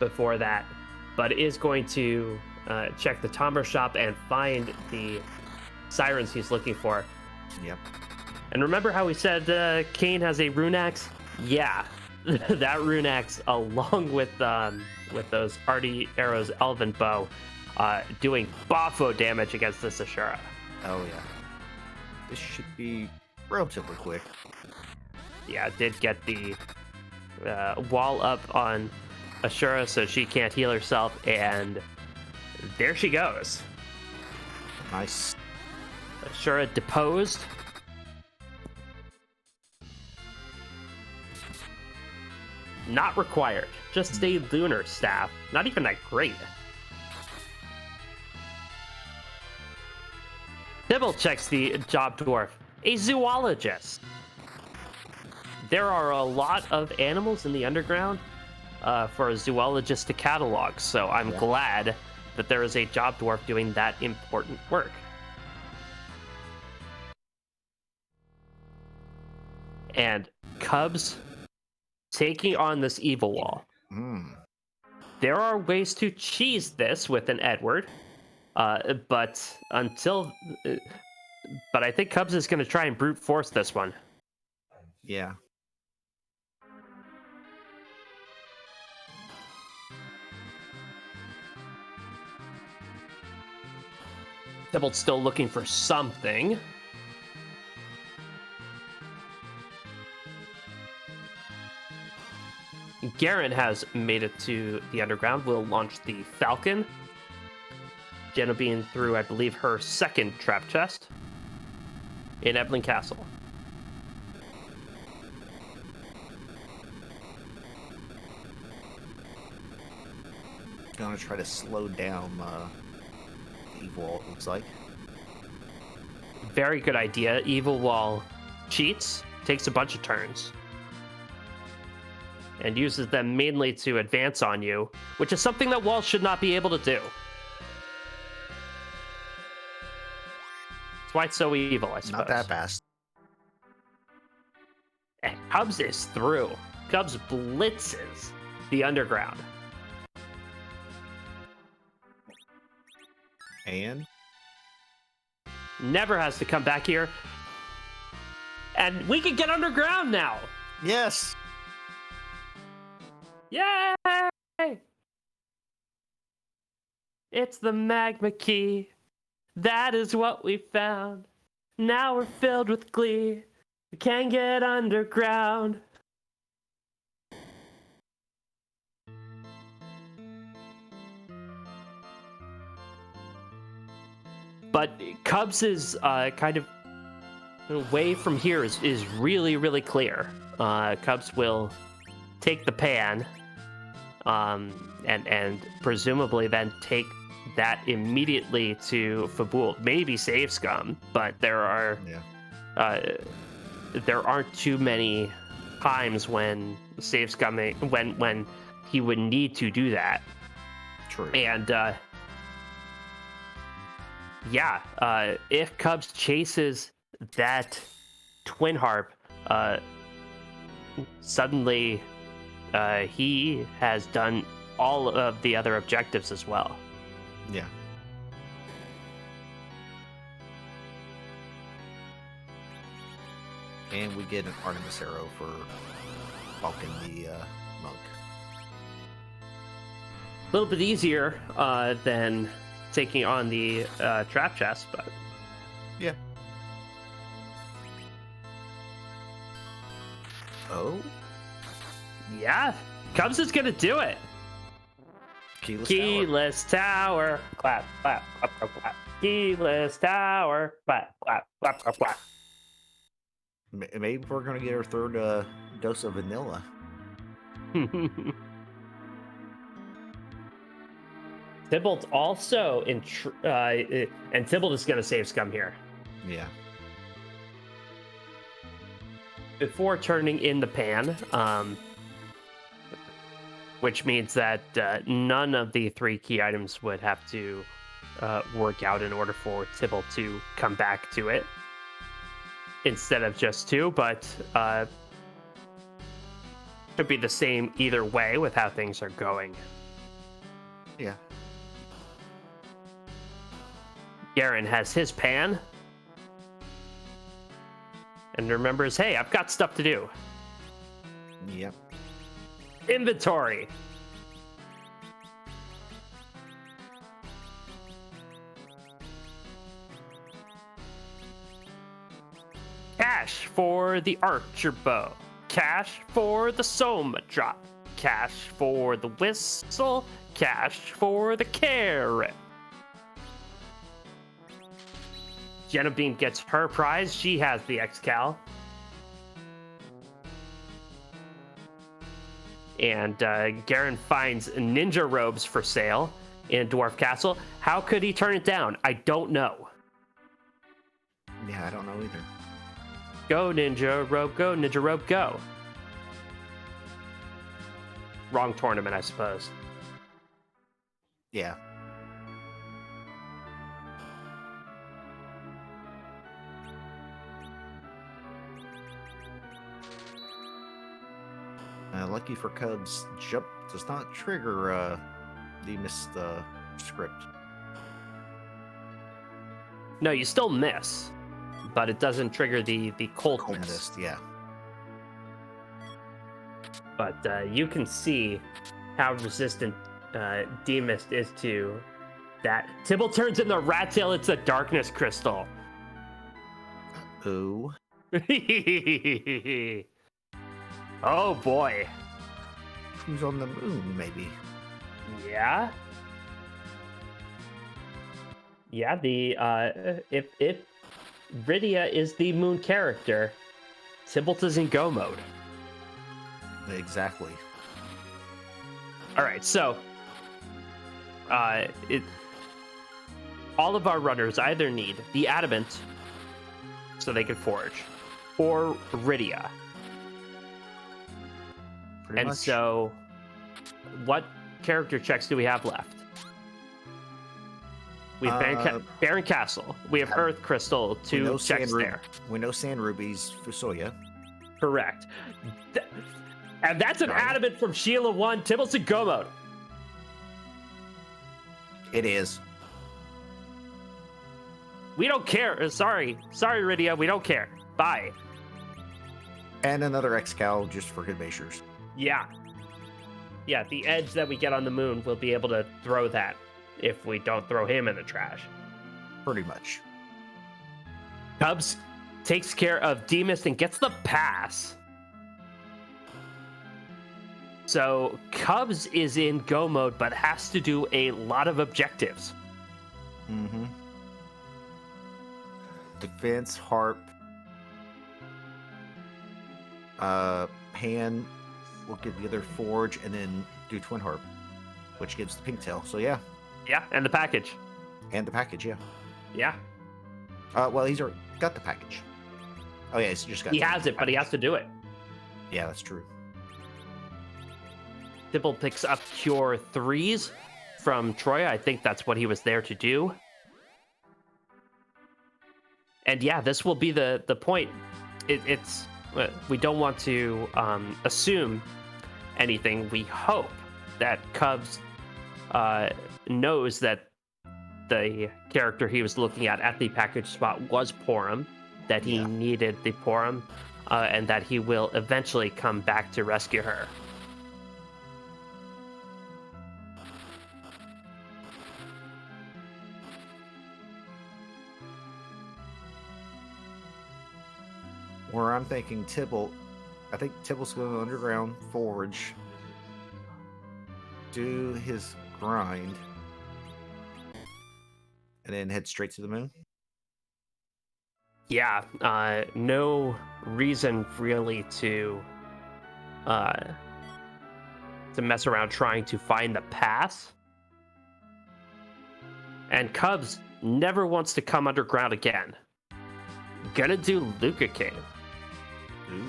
before that, but is going to check the Tomber shop and find the sirens he's looking for. Yep. And remember how we said Kane has a rune axe? Yeah, that rune axe, along with those Artie Arrow's Elven Bow, doing Bafo damage against this Ashura. Oh yeah. This should be relatively quick. Yeah, did get the wall up on Ashura so she can't heal herself, and there she goes. Nice. Ashura deposed. Not required. Just a lunar staff. Not even that great. Tybalt checks the job dwarf. A zoologist. There are a lot of animals in the underground for a zoologist to catalog, so I'm glad that there is a job dwarf doing that important work. And Cubs taking on this evil wall. There are ways to cheese this with an Edward, but I think Cubs is going to try and brute force this one. Yeah. Tybalt's still looking for something. Garen has made it to the underground. Will launch the Falcon. Jenna being through, I believe, her second trap chest in Evelyn Castle. Gonna try to slow down the evil wall, it looks like. Very good idea. Evil Wall cheats, takes a bunch of turns, and uses them mainly to advance on you, which is something that Wall should not be able to do. That's why it's so evil, I suppose. Not that fast. And Cubs is through. Cubs blitzes the underground. And? Never has to come back here. And we can get underground now. Yes! Yay! It's the magma key. That is what we found. Now we're filled with glee. We can get underground. But Cubs' kind of way from here is really, really clear. Cubs will take the pan and presumably then take that immediately to Fabul. Maybe save Scum, but there aren't too many times when save Scum when he would need to do that. True. And if Cubs chases that Twin Harp, suddenly he has done all of the other objectives as well. Yeah. And we get an Artemis arrow for Falcon the monk. A little bit easier than taking on the trap chest, but Yeah. Oh, yeah, Cubs is gonna do it. Keyless tower. Clap, clap, clap, clap, clap. Keyless tower. Clap, clap, clap, clap, clap. Maybe we're gonna get our third dose of vanilla. Tybalt also and Tybalt is gonna save Scum here Yeah. before turning in the pan, which means that none of the 3 key items would have to work out in order for Tybalt to come back to it instead of just 2, but could be the same either way with how things are going. Yeah. Garen has his pan and remembers, hey, I've got stuff to do. Yep. Inventory. Cash for the archer bow. Cash for the soma drop. Cash for the whistle. Cash for the carrot. Genevieve gets her prize. She has the Excal. And Garen finds ninja robes for sale in Dwarf Castle. How could he turn it down? I don't know. Yeah, I don't know either. Go, ninja robe, go, ninja robe, go. Wrong tournament, I suppose. Yeah. Lucky for Cubs, jump does not trigger the missed script. No, you still miss, but it doesn't trigger the cold Cold miss. mist, yeah. But you can see how resistant D-Mist is to that. Tybalt turns in the rat tail. It's a darkness crystal. Ooh. Oh boy. Who's on the moon, maybe? Yeah. Yeah, the if Rydia is the moon character, Tybalt is in go mode. Exactly. All right, so all of our runners either need the adamant so they can forge, or Rydia. Pretty And much. so, what character checks do we have left? We have Baron Castle. We have Earth Crystal, 2 checks there. We know Sand Rubies, Fusoya. Correct. And that's an adamant from Sheila 1, Tybalt's in go mode. It is. We don't care. Sorry, Rydia, we don't care. Bye. And another Excal just for good measures. Yeah. Yeah, the edge that we get on the moon, we'll be able to throw that if we don't throw him in the trash. Pretty much. Cubs takes care of D-Mist and gets the pass. So Cubs is in go mode, but has to do a lot of objectives. Mm-hmm. Defense, harp, pan. We'll get the other forge, and then do twin harp, which gives the pink tail. So yeah. Yeah, and the package. And the package, yeah. Yeah. Well, he's already got the package. Oh yeah, he's just got. He has it, but he has to do it. Yeah, that's true. Tybalt picks up Cure 3s from Troy. I think that's what he was there to do. And yeah, this will be the point. It's we don't want to assume anything. We hope that Cubs knows that the character he was looking at the package spot was Porum, that he needed the Porum, and that he will eventually come back to rescue her. Where I'm thinking Tybalt, I think Tybalt's going to underground, forge, do his grind, and then head straight to the moon. Yeah, no reason really to mess around trying to find the path. And Cubs never wants to come underground again. Gonna do Luca Cave. Ooh.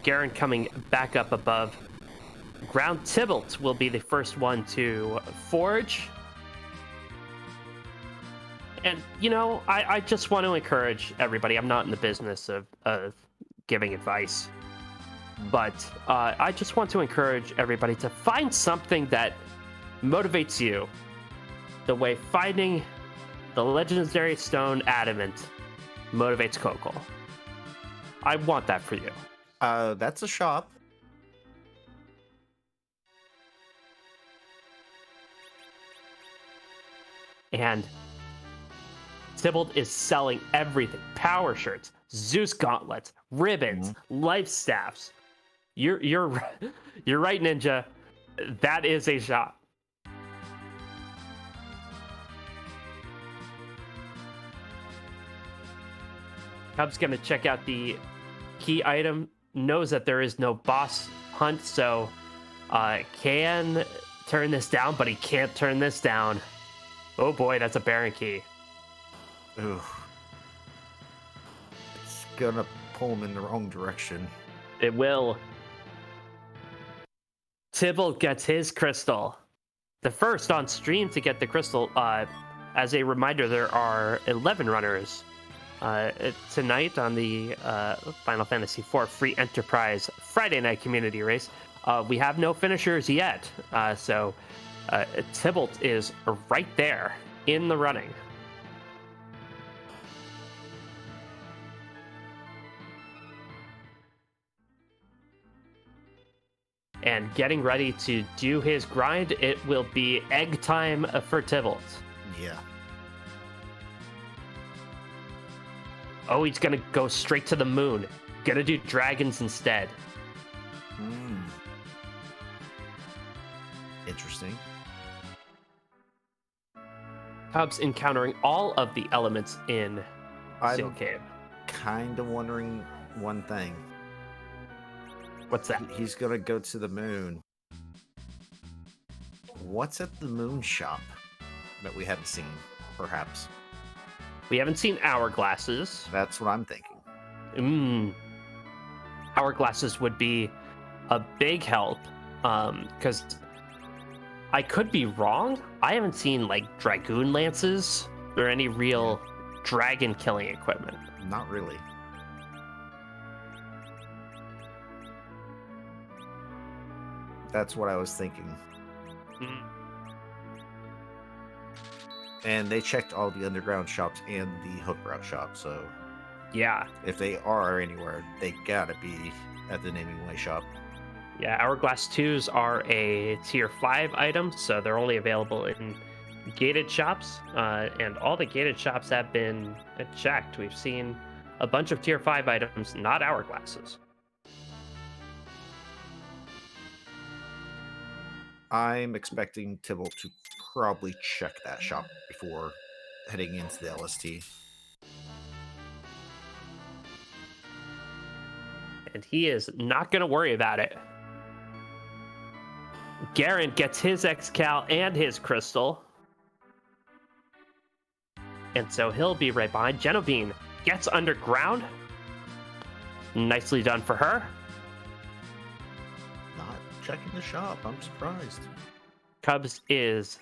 Garen coming back up above ground. Tybalt will be the first one to forge. And, you know, I just want to encourage everybody. I'm not in the business of giving advice. But I just want to encourage everybody to find something that motivates you. The way finding the legendary stone adamant motivates Coco. I want that for you. That's a shop. And Tybalt is selling everything. Power shirts, Zeus gauntlets, ribbons, life staffs. You're right, Ninja. That is a shop. Cub's gonna check out the key item. Knows that there is no boss hunt, so can turn this down, but he can't turn this down. Oh boy, that's a Baron key. Ooh. It's gonna pull him in the wrong direction. It will. Tybalt gets his crystal. The first on stream to get the crystal. As a reminder, there are 11 runners tonight on the Final Fantasy IV Free Enterprise Friday Night Community Race. We have no finishers yet, so Tybalt is right there in the running. And getting ready to do his grind, it will be egg time for Tybalt. Yeah. Oh, he's gonna go straight to the moon. Gonna do dragons instead. Interesting. Cubs encountering all of the elements in Seal Cave. Kind of wondering one thing. What's that? He's gonna go to the moon. What's at the moon shop that we haven't seen, perhaps? We haven't seen hourglasses. That's what I'm thinking. Hourglasses would be a big help, because I could be wrong. I haven't seen like dragoon lances or any real dragon killing equipment. Not really. That's what I was thinking. And they checked all the underground shops and the hook route shop, so yeah, if they are anywhere, they gotta be at the Naming Way shop. Yeah, Hourglass 2s are a tier 5 item, so they're only available in gated shops, and all the gated shops have been checked. We've seen a bunch of tier 5 items, not hourglasses. I'm expecting Tybalt to probably check that shop before heading into the LST. And he is not going to worry about it. Garen gets his Excal and his crystal. And so he'll be right behind. Genovine gets underground. Nicely done for her. Not checking the shop. I'm surprised. Cubs is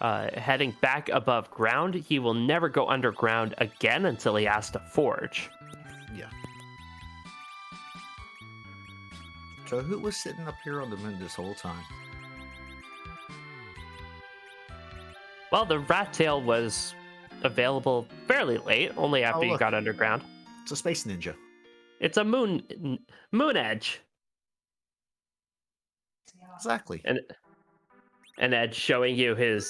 heading back above ground. He will never go underground again until he has to forge. So who was sitting up here on the moon this whole time? Well, the rat tail was available fairly late, only after you look. got underground. It's a space ninja. It's a moon edge, Exactly. and Edge showing you his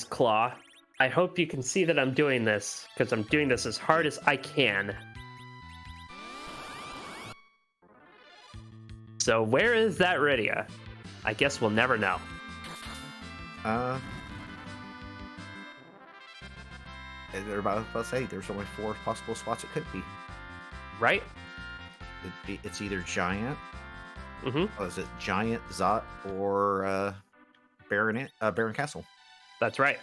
claw. I hope you can see that I'm doing this, because I'm doing this as hard as I can. So where is that Rydia? I guess we'll never know. They're about to say there's only 4 possible spots it could be. Right? It's either Giant, Mm-hmm. is it Giant, Zot, or Baron Castle. That's right.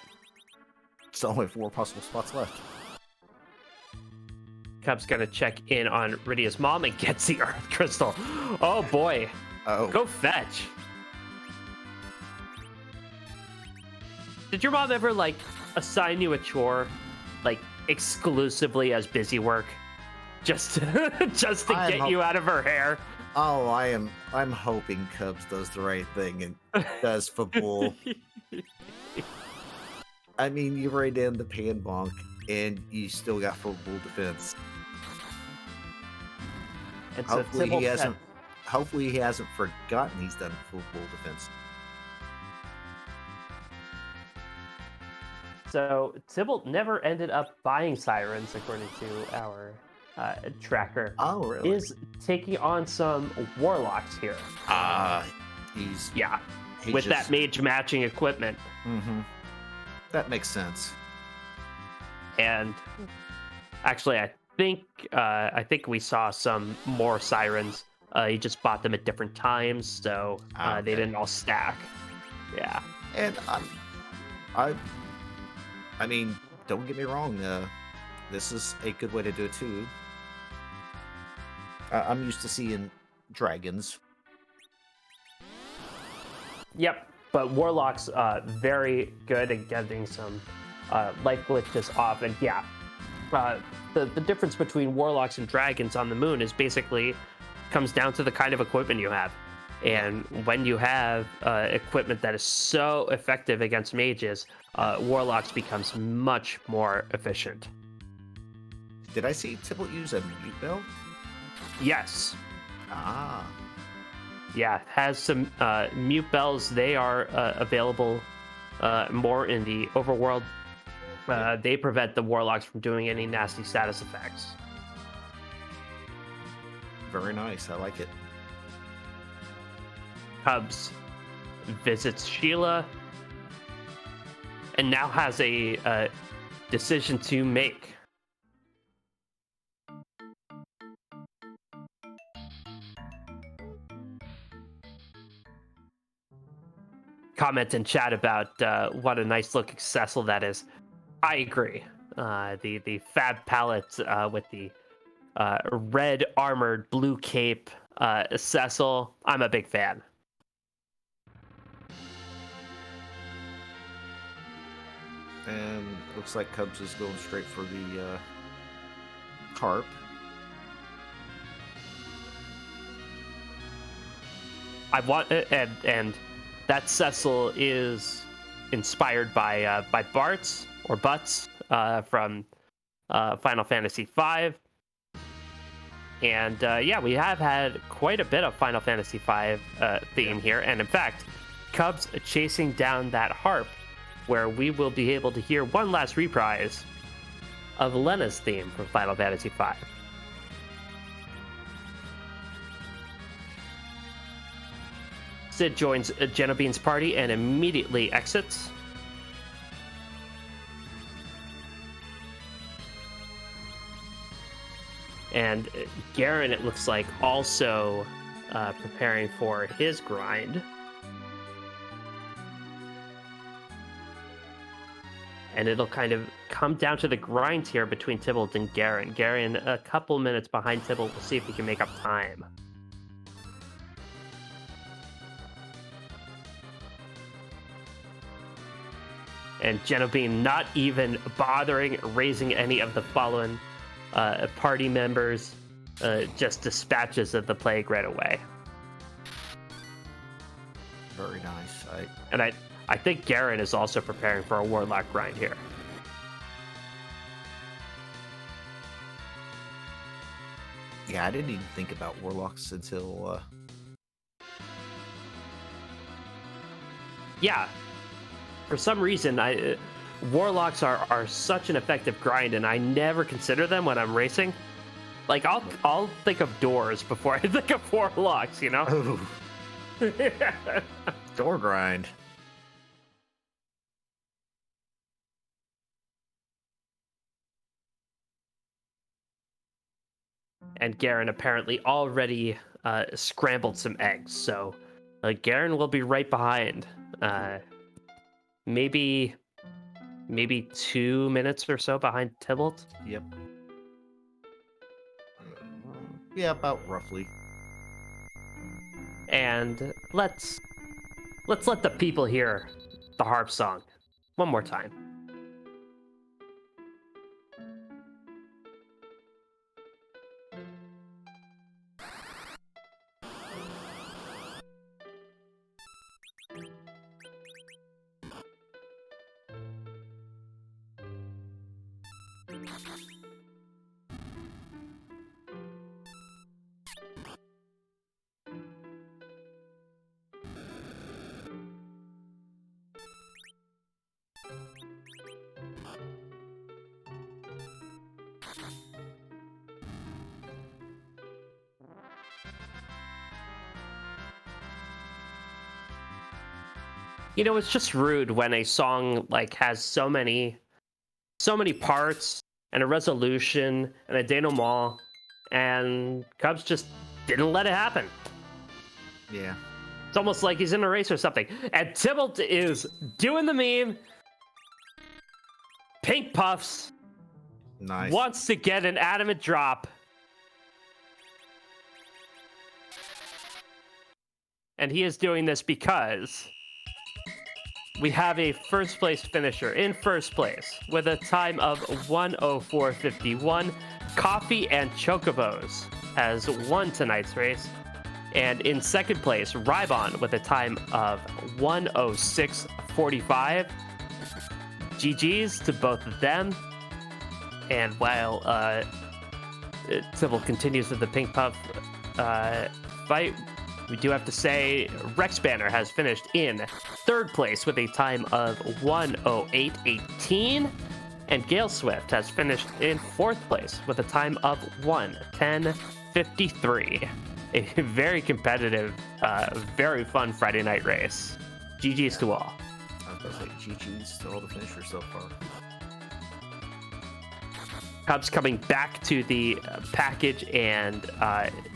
It's only 4 possible spots left. Cub's gonna check in on Rydia's mom and gets the Earth Crystal. Oh boy. Oh, Go fetch. Did your mom ever, like, assign you a chore, like, exclusively as busy work? Just to, just to get you out of her hair? Oh, I'm hoping Cubs does the right thing and does football. I mean, you've already done the pan bonk, and you still got football defense. And so Hopefully he hasn't forgotten he's done football defense. So Tybalt never ended up buying sirens, according to our tracker. Oh, really? Is taking on some warlocks here. He's with that mage matching equipment. Mm-hmm. That makes sense. And actually, I think we saw some more sirens. He just bought them at different times, so they didn't all stack. Yeah. And I mean, don't get me wrong. This is a good way to do it too. I'm used to seeing dragons. Yep, but warlocks very good at getting some life glitches off, and yeah. The difference between warlocks and dragons on the moon is basically comes down to the kind of equipment you have. And when you have equipment that is so effective against mages, warlocks becomes much more efficient. Did I see Tybalt use a mute bell? Yes. Ah. Yeah, has some mute bells. They are available more in the overworld. They prevent the warlocks from doing any nasty status effects. Very nice. I like it. Cubs visits Sheila and now has a decision to make. Comment in chat about what a nice looking Cecil that is. I agree. The fab palette with the red armored blue cape Cecil, I'm a big fan. And looks like Cubs is going straight for the carp. I want and that Cecil is inspired by Bart's or Butts from Final Fantasy V. And yeah, we have had quite a bit of Final Fantasy V theme here. And in fact, Cubs chasing down that harp, where we will be able to hear one last reprise of Lena's theme from Final Fantasy V. Sid joins Genobean's party and immediately exits. And Garen, it looks like, also preparing for his grind. And it'll kind of come down to the grind here between Tybalt and Garen. Garen, a couple minutes behind Tybalt. We'll see if he can make up time. And Genobean not even bothering raising any of the fallen party members. just dispatches the plague right away. Very nice. I think Garen is also preparing for a Warlock grind here. Yeah, I didn't even think about Warlocks until... Yeah. For some reason, Warlocks are such an effective grind, and I never consider them when I'm racing. Like, I'll think of doors before I think of Warlocks, you know? Oh. Door grind. And Garen apparently already scrambled some eggs, so Garen will be right behind. Maybe 2 minutes or so behind Tybalt. Yep. Yeah, about roughly. And let's let the people hear the harp song one more time. You know, it's just rude when a song like has so many parts and a resolution and a denouement, and Cubs just didn't let it happen. Yeah. It's almost like he's in a race or something. And Tybalt is doing the meme. Pink Puffs. Nice. Wants to get an adamant drop. And he is doing this because we have a first place finisher in first place with a time of 1:04:51. Coffee and Chocobos has won tonight's race. And in second place, Rybon with a time of 1:06:45. GG's to both of them. And while Tybalt continues with the Pink Puff fight, we do have to say Rex Banner has finished in third place with a time of 1:08:18. And Gale Swift has finished in fourth place with a time of 1:10:53. A very competitive, very fun Friday night race. GG's to all. I was going to say GG's to all the finishers so far. Cubs coming back to the package and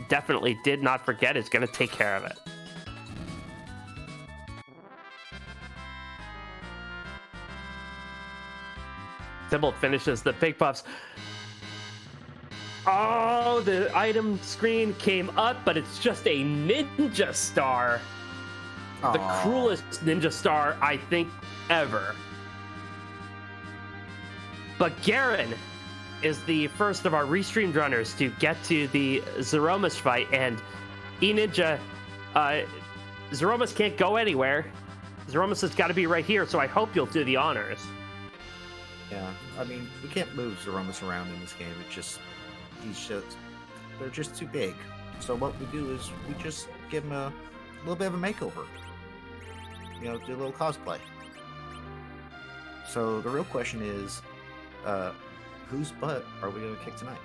definitely did not forget is going to take care of it. Tybalt finishes the Pink Puffs. Oh, the item screen came up, but it's just a ninja star. Aww. The cruelest ninja star, I think, ever. But Garen is the first of our restreamed runners to get to the Zeromus fight, and E-Ninja, Zeromus can't go anywhere. Zeromus has got to be right here, so I hope you'll do the honors. Yeah, I mean, we can't move Zeromus around in this game. It's just, they're just too big. So what we do is we just give him a little bit of a makeover. You know, do a little cosplay. So the real question is, whose butt are we going to kick tonight?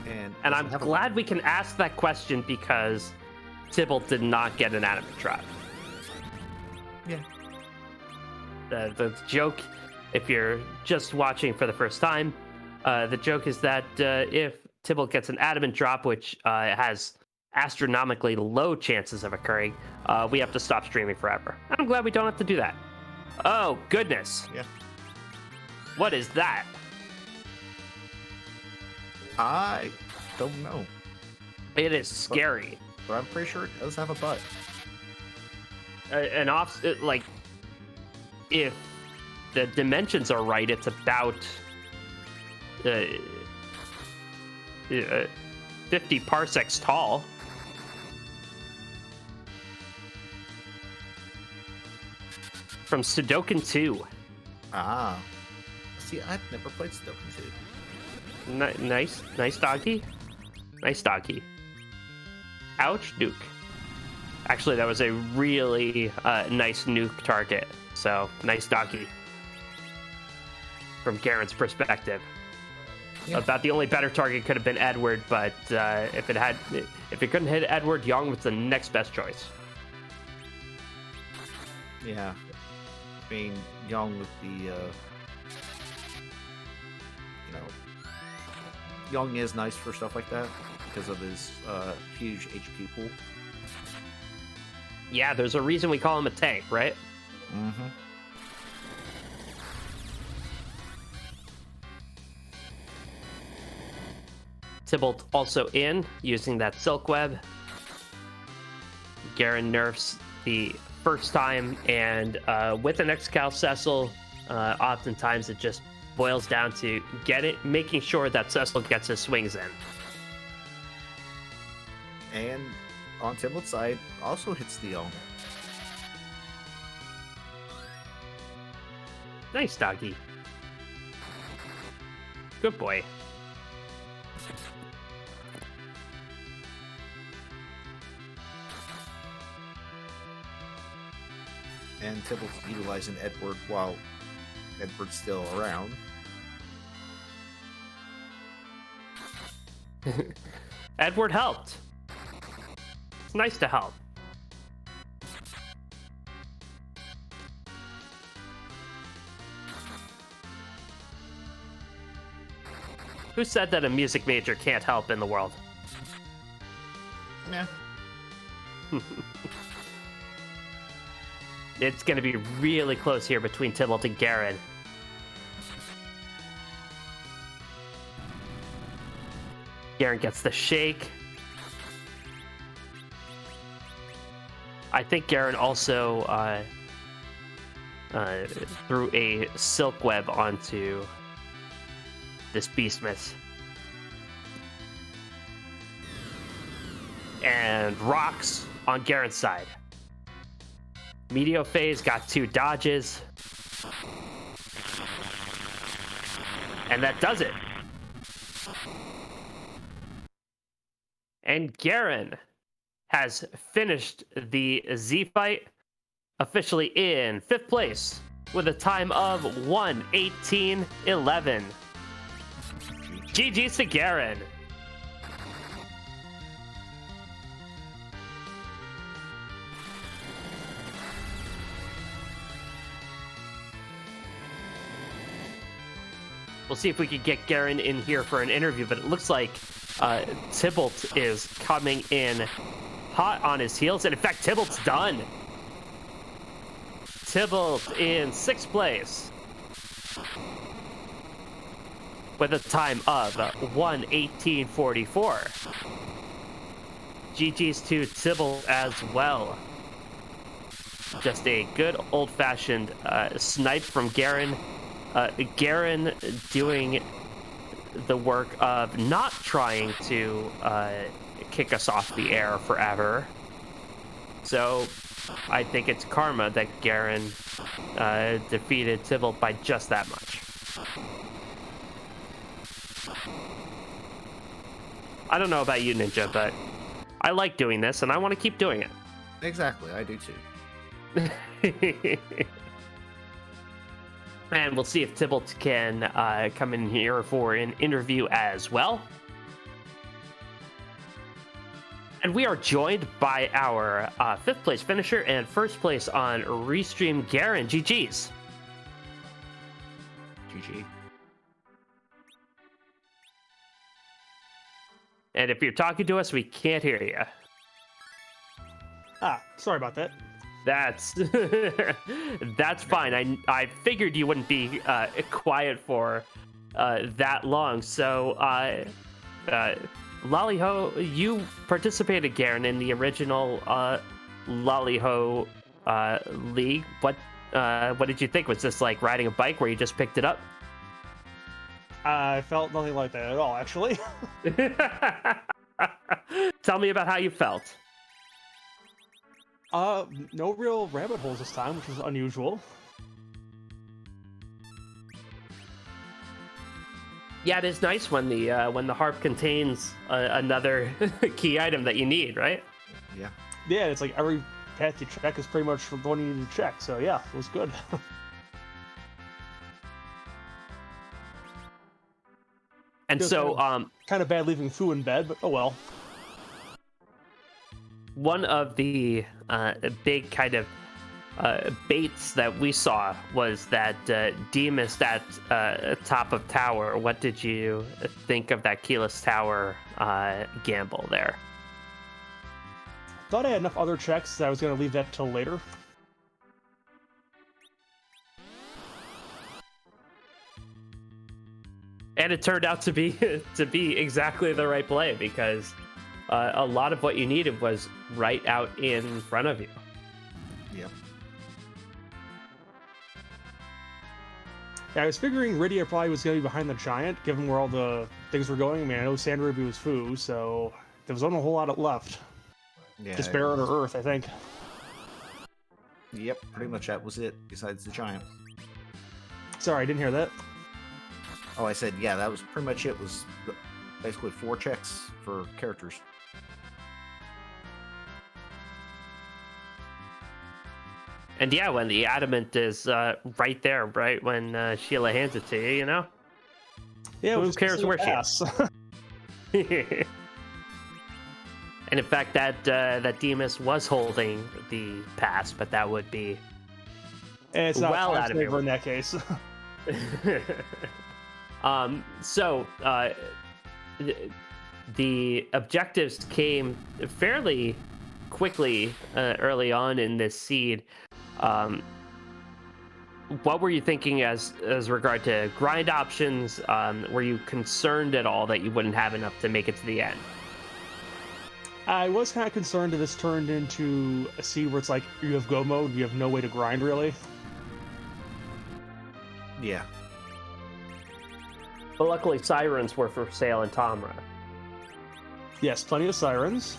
And I'm glad we can ask that question because Tybalt did not get an adamant drop. Yeah. The joke, if you're just watching for the first time, the joke is that if Tybalt gets an adamant drop, which has astronomically low chances of occurring, we have to stop streaming forever. I'm glad we don't have to do that. Oh, goodness. Yeah. What is that? I don't know. It is scary. But I'm pretty sure it does have a butt. Like, if the dimensions are right, it's about 50 parsecs tall. From Sudoku 2. Ah. See, I've never played Sudoku 2. Nice doggy. Nice doggy. Ouch, nuke. Actually, that was a really nice nuke target. So, nice doggy. From Garen's perspective. Yeah. About the only better target could have been Edward, but if it couldn't hit Edward, Young was the next best choice. Yeah. I mean, Young with the, Young is nice for stuff like that because of his huge HP pool. Yeah, there's a reason we call him a tank, right? Mm-hmm. Tybalt also in, using that Silk Web. Garen nerfs the first time, and with an Excal Cecil, oftentimes it just boils down to making sure that Cecil gets his swings in. And on Tybalt's side, also hits the Ohm. Nice, doggy. Good boy. And Tybalt's utilizing Edward while Edward's still around. Edward helped. It's nice to help. Who said that a music major can't help in the world? Yeah. It's going to be really close here between Tybalt and Garen. Garen gets the shake. I think Garen also threw a Silk Web onto this Beastmas. And rocks on Garen's side. Meteo Phase got 2 dodges. And that does it. And Garen has finished the Z fight officially in 5th place with a time of 1:18:11. GG's to Garen. We'll see if we can get Garen in here for an interview, but it looks like Tybalt is coming in hot on his heels, and in fact, Tybalt's done. Tybalt in 6th place with a time of 1:18:44. GG's to Tybalt as well. Just a good old-fashioned snipe from Garen. Garen doing the work of not trying to kick us off the air forever. So I think it's karma that Garen defeated Tybalt by just that much. I don't know about you, Ninja, but I like doing this and I want to keep doing it. Exactly, I do too. And we'll see if Tybalt can come in here for an interview as well. And we are joined by our 5th place finisher and 1st place on Restream, Garen. GG's. GG. And if you're talking to us, we can't hear you. Sorry about that. That's fine. I figured you wouldn't be quiet for that long. So, Laliho, you participated, Garen, in the original Laliho league. What did you think? Was this like riding a bike where you just picked it up? I felt nothing like that at all, actually. Tell me about how you felt. No real rabbit holes this time, which was unusual. Yeah, it is nice when the harp contains another key item that you need, right? Yeah. Yeah, it's like every path you check is pretty much the one you need to check. So yeah, it was good. And so, kind of bad leaving Fu in bed, but oh well. one of the big kind of baits that we saw was that Demas at top of tower. What did you think of that keyless tower gamble there? Thought I had enough other checks that I was going to leave that till later. And it turned out to be exactly the right play, because a lot of what you needed was right out in front of you. Yep. Yeah, I was figuring Rydia probably was going to be behind the giant, given where all the things were going. I mean, I know Sand Ruby was Fu, so there was only a whole lot left. Yeah. Just Barret or Earth, I think. Yep, pretty much that was it, besides the giant. Sorry, I didn't hear that. Oh, I said, yeah, that was pretty much it. It was basically 4 checks for characters. And yeah, when the adamant is right there, right when Sheila hands it to you, you know? Yeah, who cares where she is? And in fact, that Demas was holding the pass, but that would be It's not well out of favor in that case. So the objectives came fairly quickly early on in this seed. What were you thinking as regard to grind options? Were you concerned at all that you wouldn't have enough to make it to the end? I was kind of concerned that this turned into a seed where it's like you have go mode, you have no way to grind really. Yeah. But luckily, sirens were for sale in Tamra. Yes, plenty of sirens.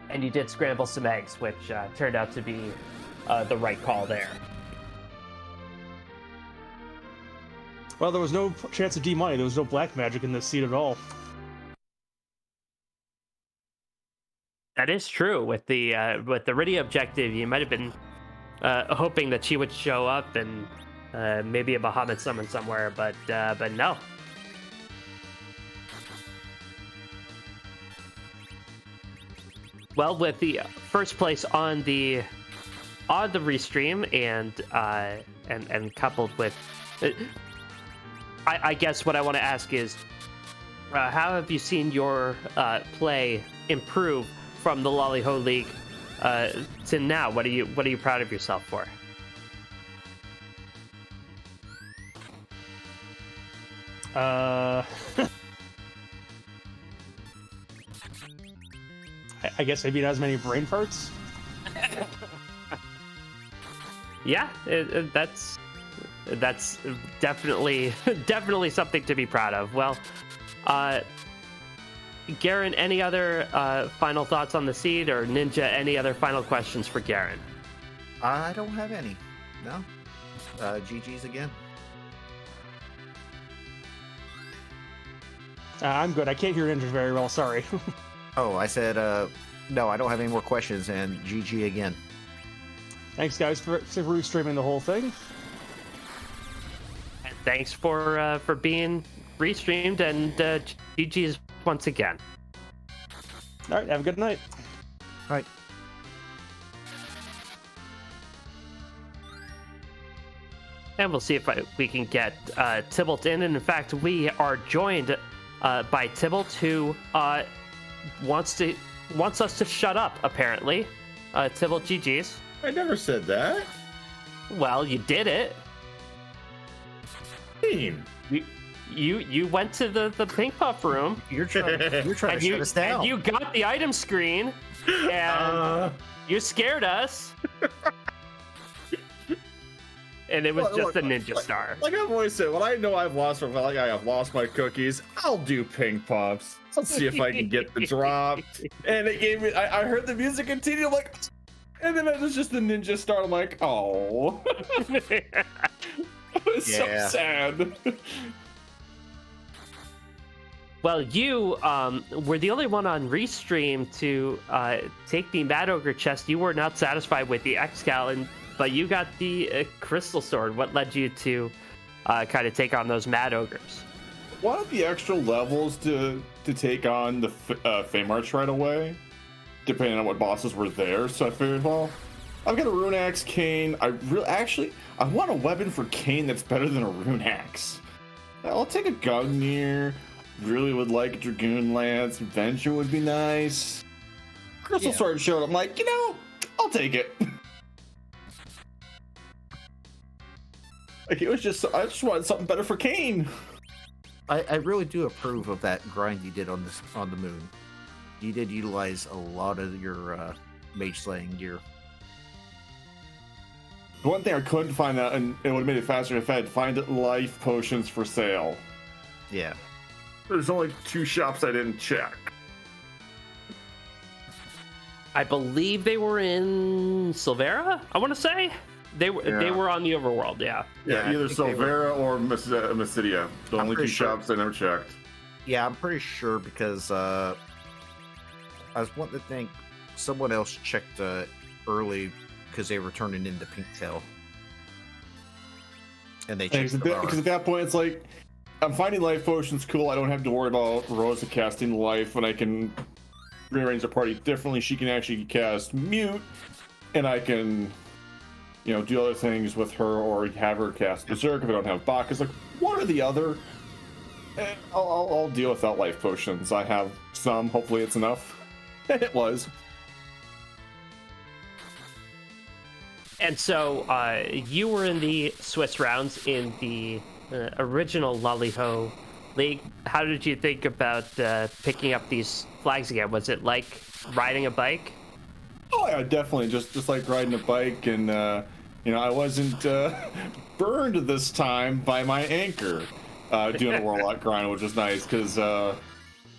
And you did scramble some eggs, which turned out to be the right call there. Well, there was no chance of D-money. There was no black magic in this seed at all. That is true. With the Rydia objective, you might have been hoping that she would show up and maybe a Bahamut summon somewhere, but no. Well, with the first place on the restream and coupled with, I guess what I want to ask is, how have you seen your play improve from the Laliho League to now? What are you proud of yourself for? I guess maybe not as many brain farts. Yeah, that's definitely something to be proud of. Well, Garen, any other final thoughts on the seed, or Ninja, any other final questions for Garen? I don't have any. No. GG's again. I'm good. I can't hear Ninja very well. Sorry. Oh, I said, no, I don't have any more questions, and GG again. Thanks, guys, for restreaming the whole thing. And thanks for being restreamed, and GG's once again. All right, have a good night. All right. And we'll see if we can get Tybalt in. And in fact, we are joined by Tybalt, who wants us to shut up, apparently. Tybalt, GG's. I never said that. Well, you did it. Team. You went to the Pink Puff room. You're trying to shut us down. And you got the item screen, and you scared us. and it was Look, just a look, ninja star. Like I've always said, when I know I've lost my like I have lost my cookies, I'll do ping pops. Let's see if I can get the drop. And it gave me. I heard the music continue. I'm like, and then it was just the ninja star. I'm like, oh, it was so sad. Well, you were the only one on Restream to take the Mad Ogre chest. You were not satisfied with the Excal, but you got the Crystal Sword. What led you to kind of take on those Mad Ogres? Wanted the extra levels to take on the Fame Arch right away, depending on what bosses were there. So I figured, well, I've got a Rune Axe, Cane. I want a weapon for Cane that's better than a Rune Axe. I'll take a Gungnir. Really would like a Dragoon Lance. Venture would be nice. Crystal Sword showed up. I'm like, I'll take it. Like, it was just, I just wanted something better for Cane. I really do approve of that grind you did on the moon. You did utilize a lot of your mage slaying gear. The one thing I couldn't find out, and it would have made it faster if I had find life potions for sale. Yeah. There's only 2 shops I didn't check. I believe they were in Silvera, I want to say. They were on the overworld, yeah. Yeah, either Silvera or Mysidia. The only 2 shops I never checked. Yeah, I'm pretty sure because I was wanting to think someone else checked early because they were turning into Pinktail. And they checked because at that point it's like, I'm finding life potions cool. I don't have to worry about Rosa casting life when I can rearrange the party differently. She can actually cast mute, and I can, do other things with her or have her cast Berserk if I don't have Bach. It's like one or the other. I'll deal without life potions. I have some. Hopefully it's enough. And it was. And so you were in the Swiss rounds in the original Laliho League. How did you think about picking up these flags again? Was it like riding a bike? Oh yeah, definitely. Just like riding a bike, and I wasn't burned this time by my anchor doing a Warlock grind, which was nice because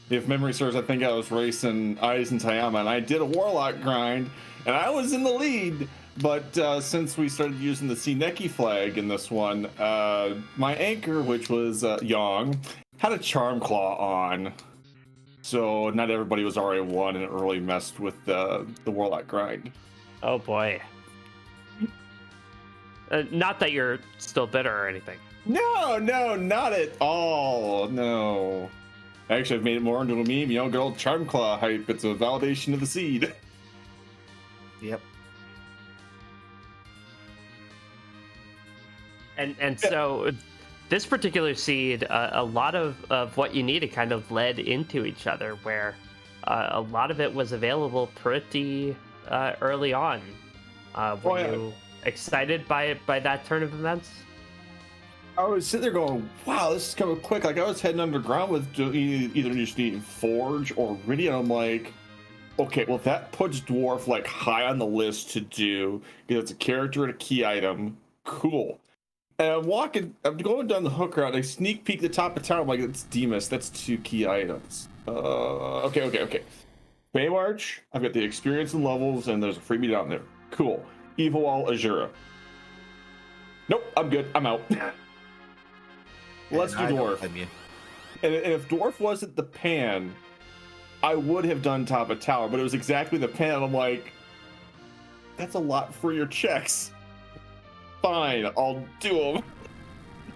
if memory serves, I think I was racing Eyes and Tayama, and I did a Warlock grind, and I was in the lead. But since we started using the Sineki flag in this one, my anchor, which was Yang, had a Charm Claw on. So not everybody was RA1, and it really messed with the Warlock grind. Oh boy. Not that you're still bitter or anything. No, not at all. No. Actually, I've made it more into a meme. Good old Charm Claw hype. It's a validation of the seed. Yep. And so this particular seed, a lot of what you needed kind of led into each other, where a lot of it was available pretty early on. Were you excited by that turn of events? I was sitting there going, wow, this is coming quick. Like, I was heading underground with either just needing Forge or Ridian. I'm like, okay, well, that puts Dwarf, like, high on the list to do, because it's a character and a key item. Cool. And I'm going down the hook route, and I sneak peek the top of town. I'm like, it's Demas. That's 2 key items. Okay. Fame Arch, I've got the experience and levels, and there's a freebie down there. Cool. Evil Wall, Azura. Nope, I'm good. I'm out. Let's do Dwarf. And if Dwarf wasn't the pan, I would have done top of tower, but it was exactly the pan. I'm like, that's a lot for your checks. Fine, I'll do them.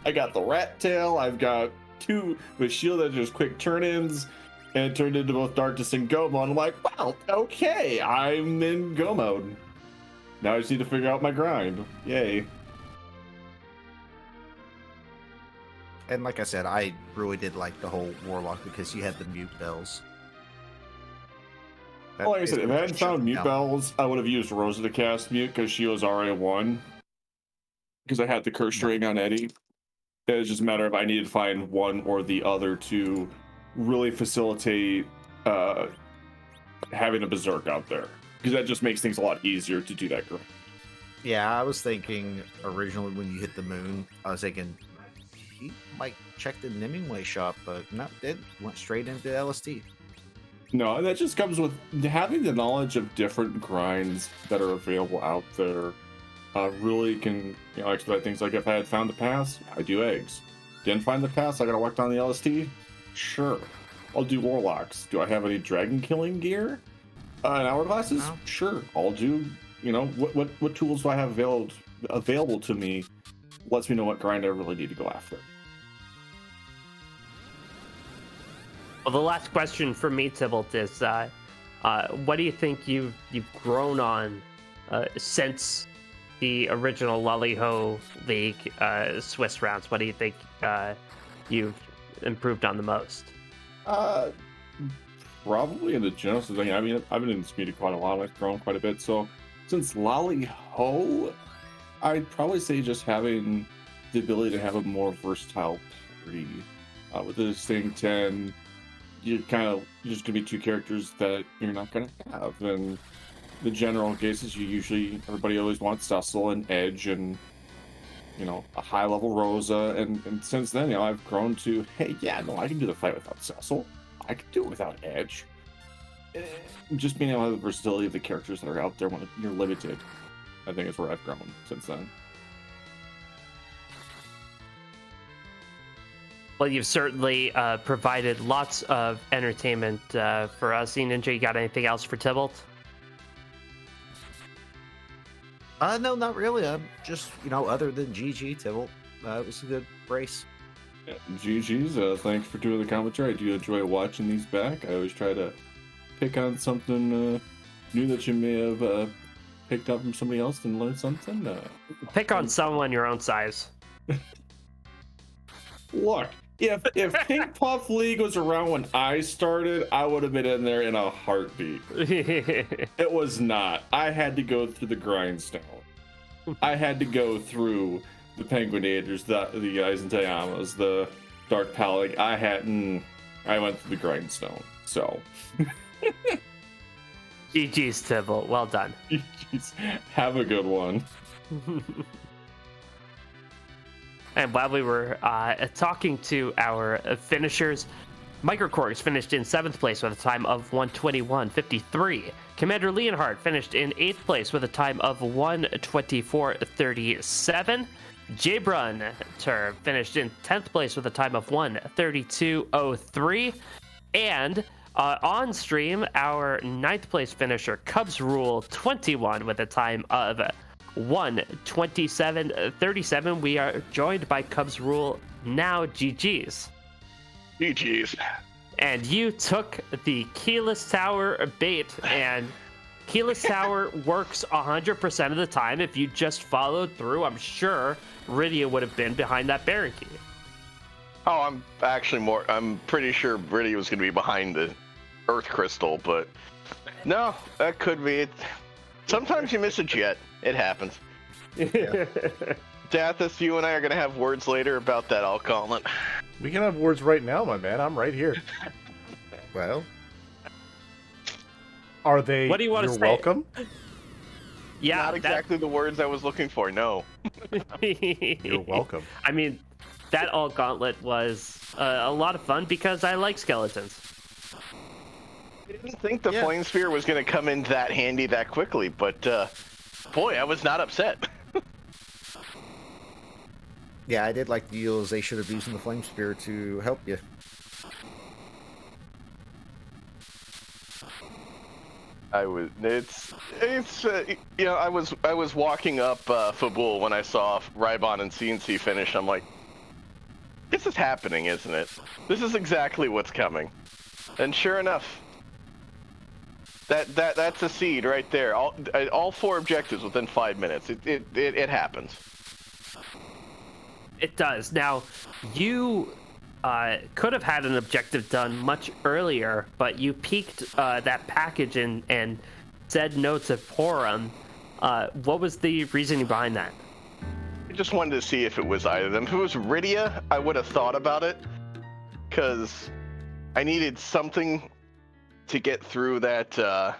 I got the Rat Tail. I've got 2 with Shield that just quick turn-ins, and it turned into both Darkness and Go mode. I'm like, well, okay, I'm in Go mode. Now I just need to figure out my grind. Yay. And like I said, I really did like the whole Warlock because you had the mute bells. Well, like I said, if I hadn't found mute bells, I would have used Rosa to cast mute because she was RA1. Because I had the curse ring on Eddie. It was just a matter of I needed to find one or the other to really facilitate having a Berserk out there. Because that just makes things a lot easier to do that grind. Yeah, I was thinking originally when you hit the moon, I was thinking he might check the Nimingway shop, but no, it went straight into LST. No, that just comes with having the knowledge of different grinds that are available out there. Really can expedite things. Like if I had found the pass, I do eggs. Didn't find the pass, I gotta walk down the LST. Sure, I'll do warlocks. Do I have any dragon killing gear? And hourglasses? No. Sure, I'll do. What tools do I have available to me? Lets me know what grind I really need to go after. Well, the last question for me, Tybalt, is what do you think you've grown on since the original Laliho League Swiss rounds? What do you think you've improved on the most? Probably in the general thing. I mean, I've been in this media quite a lot. I've grown quite a bit. So since Laliho, I'd probably say just having the ability to have a more versatile party. With this thing 10, you're just gonna be two characters that you're not gonna have. And the general cases, everybody always wants Cecil and Edge and a high level Rosa. And since then, I've grown to, hey, yeah, no, I can do the fight without Cecil. I can do it without Edge. Just being able to have the versatility of the characters that are out there when you're limited, I think is where I've grown since then. Well, you've certainly provided lots of entertainment for us. Ninja, you got anything else for Tybalt? No, not really. I'm just, other than GG, Tybalt, it was a good race. Yeah, GG's. Thanks for doing the commentary. I do enjoy watching these back. I always try to pick on something new that you may have picked up from somebody else and learn something. Pick on someone your own size. Look, if Pink Puff League was around when I started, I would have been in there in a heartbeat. It was not. I had to go through the grindstone. I had to go through the Penguinators, the Eisenteyamas, the Dark Palik. I went through the grindstone. So. GG's, Tybalt. Well done. GG's. Have a good one. And while we were talking to our finishers, Microcorgs finished in 7th place with a time of 1:21:53. Commander Leonhardt finished in 8th place with a time of 1:24:37. Jbrun finished in 10th place with a time of 1:32:03. And on stream, our 9th place finisher, Cubs Rule 21, with a time of 1:27:37. We are joined by Cubs Rule now. GG's. GG's. And you took the Keyless Tower bait, and Keyless Tower works 100% of the time. If you just followed through, I'm sure Rydia would have been behind that Baron Key. Oh, I'm pretty sure Rydia was going to be behind the Earth Crystal, but no, that could be it. Sometimes you miss a jet. It happens. Yeah. Dathis, you and I are going to have words later about that, I'll call it. We can have words right now, my man. I'm right here. Well, Are they? What do you want to You're say? welcome. Yeah, Not exactly the words I was looking for, no. You're welcome. I mean, that all gauntlet was a lot of fun because I like skeletons. I didn't think the Flame Spear was going to come in that handy that quickly, but boy, I was not upset. yeah, I did like the utilization of using the Flame Spear to help you. I was I was walking up Fabul when I saw Rybon and CNC finish. I'm like, this is happening, isn't it? This is exactly what's coming. And sure enough, that's a seed right there. All 4 objectives within 5 minutes. It happens. It does. Now, you could have had an objective done much earlier, but you peeked that package and said no to Porum. What was the reasoning behind that? I just wanted to see if it was either of them. If it was Rydia, I would have thought about it, because I needed something to get through that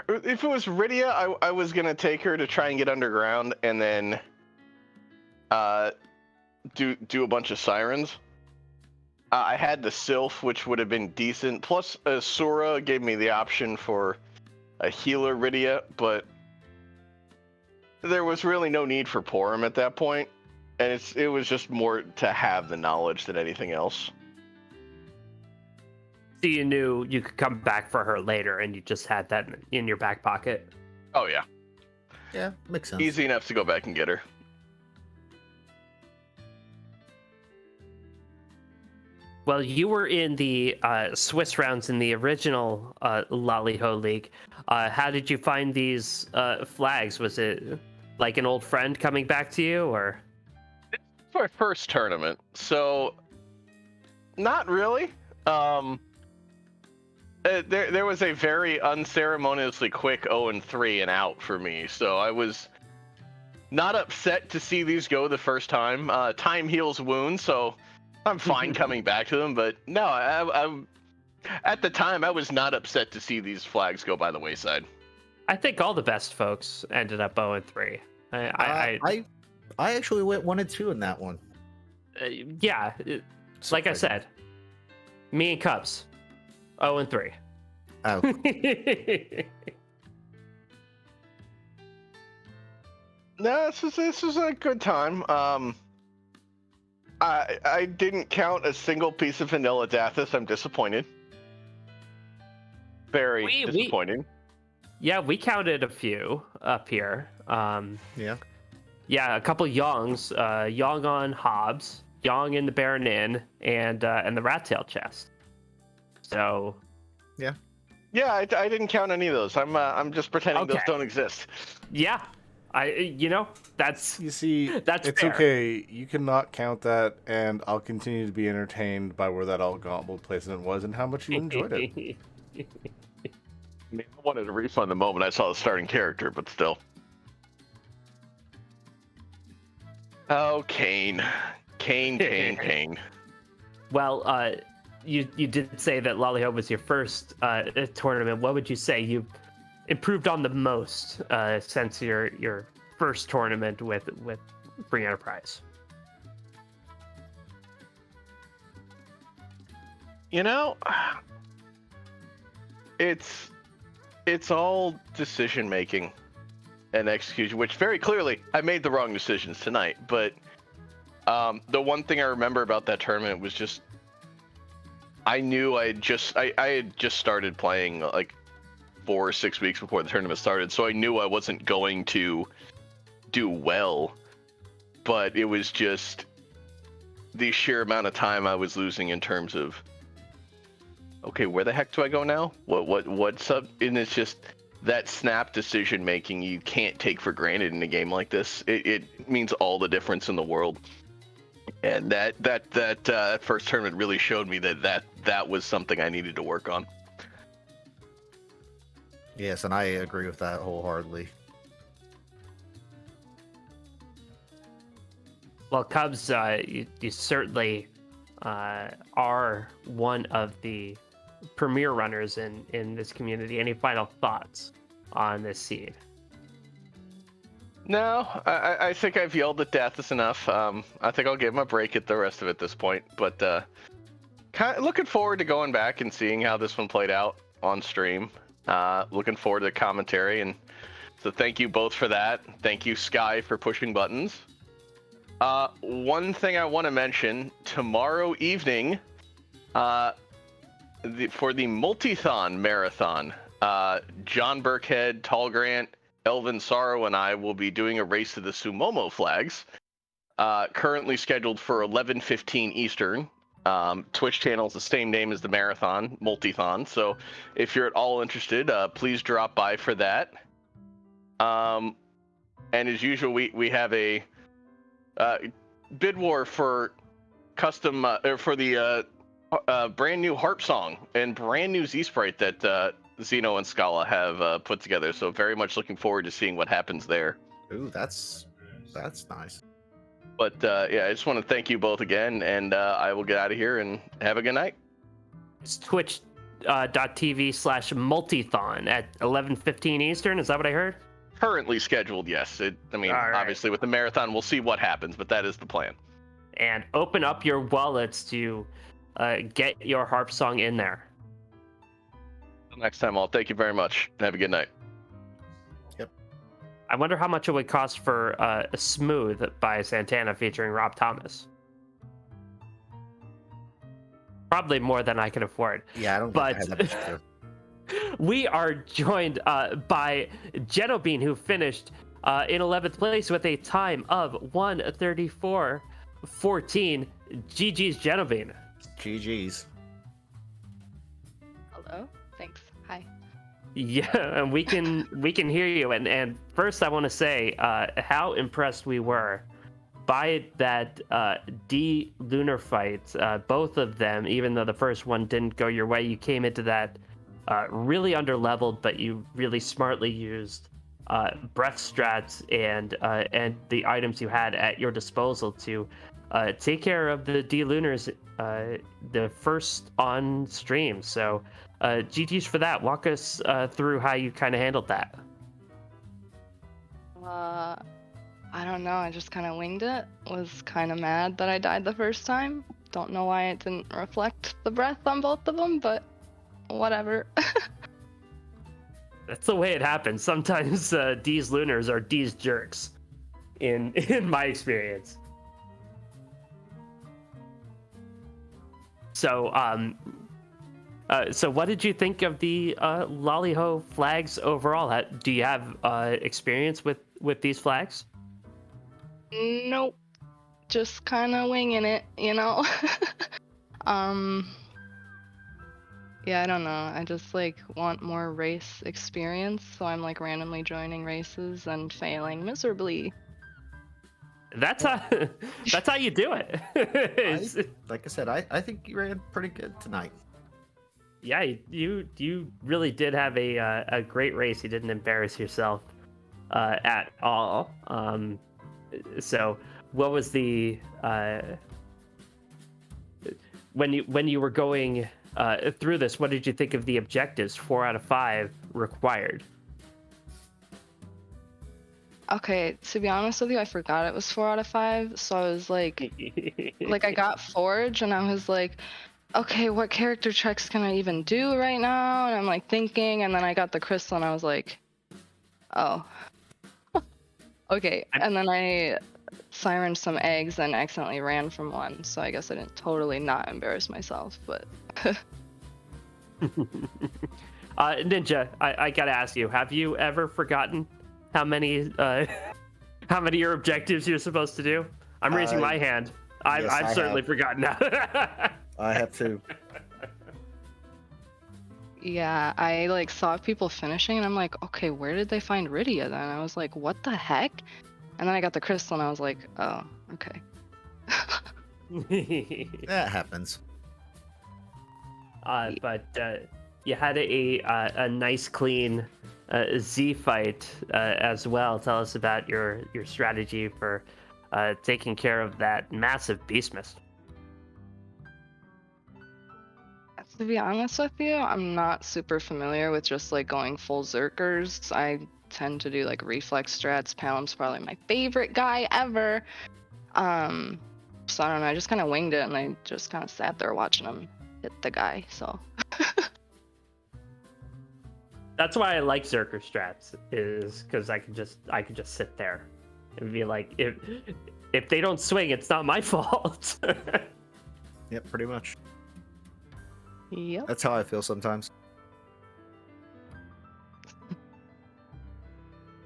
if it was Rydia, I was gonna take her to try and get underground and then do a bunch of sirens. I had the Sylph, which would have been decent. Plus, Sora gave me the option for a healer Rydia, but there was really no need for Porum at that point, and it was just more to have the knowledge than anything else. So you knew you could come back for her later, and you just had that in your back pocket. Oh yeah, Yeah, makes sense. easy enough to go back and get her. Well, you were in the Swiss rounds in the original Laliho League. How did you find these flags? Was it like an old friend coming back to you, or? It's my first tournament, so not really. There was a very unceremoniously quick 0-3 and out for me, so I was not upset to see these go the first time. Time heals wounds, so I'm fine coming back to them. But no, I at the time I was not upset to see these flags go by the wayside. I think all the best folks ended up 0-3. I actually went 1-2 in that one. Yeah, like I said, me and Cubs, 0-3. Oh, No, this was a good time. I didn't count a single piece of vanilla Dathis. I'm disappointed. Very disappointing. Yeah, we counted a few up here. yeah. Yeah, a couple Yongs, Yong on Hobbs, Yong in the Baron Inn, and the Rat Tail chest. So, Yeah, I didn't count any of those. I'm just pretending those Okay. don't exist. yeah, that's You see, That's it's fair. okay. You cannot count that, and I'll continue to be entertained by where that alt gauntlet placement was and how much you enjoyed it. I mean, I wanted a refund the moment I saw the starting character, but still. Oh, Kane. Kane. Well, you did say that Laliho was your first tournament. What would you say you improved on the most since your first tournament with Free Enterprise? You know, it's all decision making and execution, which very clearly I made the wrong decisions tonight. But the one thing I remember about that tournament was just I knew I had just started playing like 4 or 6 weeks before the tournament started, so I knew I wasn't going to do well. But it was just the sheer amount of time I was losing in terms of, okay, where the heck do I go now? What's up? And it's just that snap decision making you can't take for granted in a game like this. It means all the difference in the world. And that first tournament really showed me that was something I needed to work on. Yes, and I agree with that wholeheartedly. Well, Cubs, you certainly are one of the premier runners in this community. Any final thoughts on this seed? No, I think I've yelled at Dathis enough. I think I'll give him a break at the rest of it at this point. But kind of looking forward to going back and seeing how this one played out on stream. Looking forward to the commentary, and so thank you both for that. Thank you, Sky, for pushing buttons. One thing I want to mention, tomorrow evening, for the Multithon Marathon, John Burkhead, Tall Grant, Elvin Sorrow, and I will be doing a race to the Sumomo flags, currently scheduled for 11:15 Eastern. Twitch channel is the same name as the marathon, Multithon. So if you're at all interested, please drop by for that. And as usual, we have a bid war for custom for the brand new harp song and brand new Z sprite that Zeno and Scala have put together. So very much looking forward to seeing what happens there. Ooh, that's nice. But yeah, I just want to thank you both again, and I will get out of here and have a good night. Is twitch.tv/multithon at 11:15 Eastern. Is that what I heard? Currently scheduled, yes. I mean, All right. obviously with the marathon, we'll see what happens, but that is the plan. And open up your wallets to get your harp song in there. Until next time, all. Thank you very much. Have a good night. I wonder how much it would cost for Smooth by Santana featuring Rob Thomas. Probably more than I can afford. Yeah, I don't But have that much to. we are joined by Genobean, who finished in 11th place with a time of 1:34:14. GG's, Genobean. GG's. Hello. Thanks. Hi. Yeah, and we can hear you. And first, I want to say how impressed we were by that D lunar fight. Both of them, even though the first one didn't go your way, you came into that really underleveled, but you really smartly used breath strats and the items you had at your disposal to take care of the D lunars the first on stream. So GG's for that. Walk us through how you kind of handled that. I don't know. I just kind of winged it. Was kind of mad that I died the first time. Don't know why it didn't reflect the breath on both of them, but whatever. That's the way it happens. Sometimes D's lunars are D's jerks, in my experience. So so what did you think of the Laliho flags overall? Do you have experience with these flags? Nope. Just kind of winging it, you know? Yeah, I don't know. I just like want more race experience, so I'm like randomly joining races and failing miserably. That's how you do it. Like I said, I think you ran pretty good tonight. Yeah, you really did have a great race. You didn't embarrass yourself at all. So what was the when you were going through this, what did you think of the objectives? 4 out of 5 required. Okay, to be honest with you, I forgot it was 4 out of 5, so I was like I got Forge and I was like, okay, what character checks can I even do right now? And I'm like thinking, and then I got the crystal and I was like, oh. Okay, and then I sirened some eggs and accidentally ran from one, so I guess I didn't totally not embarrass myself, but Ninja, I gotta ask you, have you ever forgotten how many of your objectives you're supposed to do? I'm raising my hand. I've certainly forgotten now. I have too. yeah, I like saw people finishing and I'm like, okay, where did they find Rydia then? I was like, what the heck? And then I got the crystal and I was like, oh, okay. That happens. But you had a nice clean Z fight as well. Tell us about your strategy for taking care of that massive beastmist. To be honest with you, I'm not super familiar with just like going full Zerkers. I tend to do like reflex strats. Palom's probably my favorite guy ever. So I don't know, I just kind of winged it and I just kind of sat there watching him hit the guy, so. That's why I like Zerker strats, is because I could just sit there and be like, if they don't swing, it's not my fault. Yep, pretty much. Yep. That's how I feel sometimes.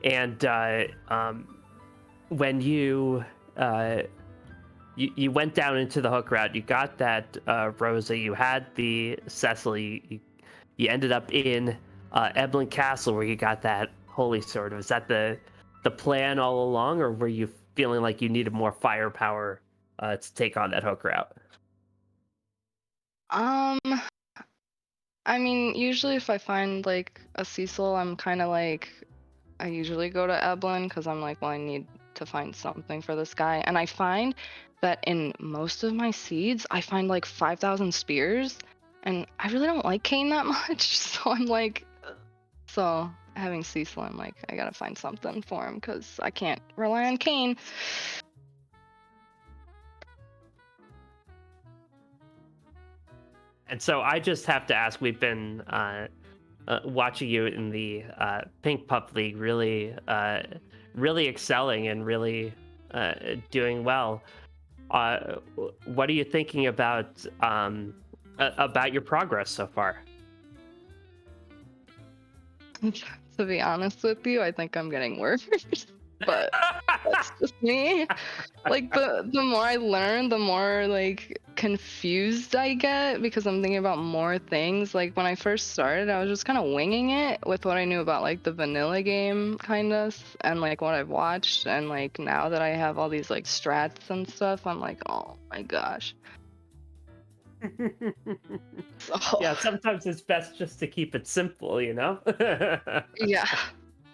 And when you went down into the hook route, you got that Rosa, you had the Cecil, you ended up in Eblin Castle where you got that Holy Sword. Was that the plan all along, or were you feeling like you needed more firepower to take on that hook route? I mean, usually if I find like a Cecil, I'm kind of like, I usually go to Eblin because I'm like, well, I need to find something for this guy. And I find that in most of my seeds, I find like 5,000 spears. and I really don't like Kane that much. So I'm like, so having Cecil, I'm like, I gotta find something for him because I can't rely on Kane. And so I just have to ask, we've been watching you in the Pink Pup League, really excelling and really doing well. What are you thinking about your progress so far? To be honest with you, I think I'm getting worse. But that's just me. Like the more I learn, the more like confused I get because I'm thinking about more things. Like when I first started, I was just kind of winging it with what I knew about like the vanilla game kind of and like what I've watched, and like now that I have all these like strats and stuff, I'm like, oh my gosh. So, Yeah, sometimes it's best just to keep it simple, you know? yeah.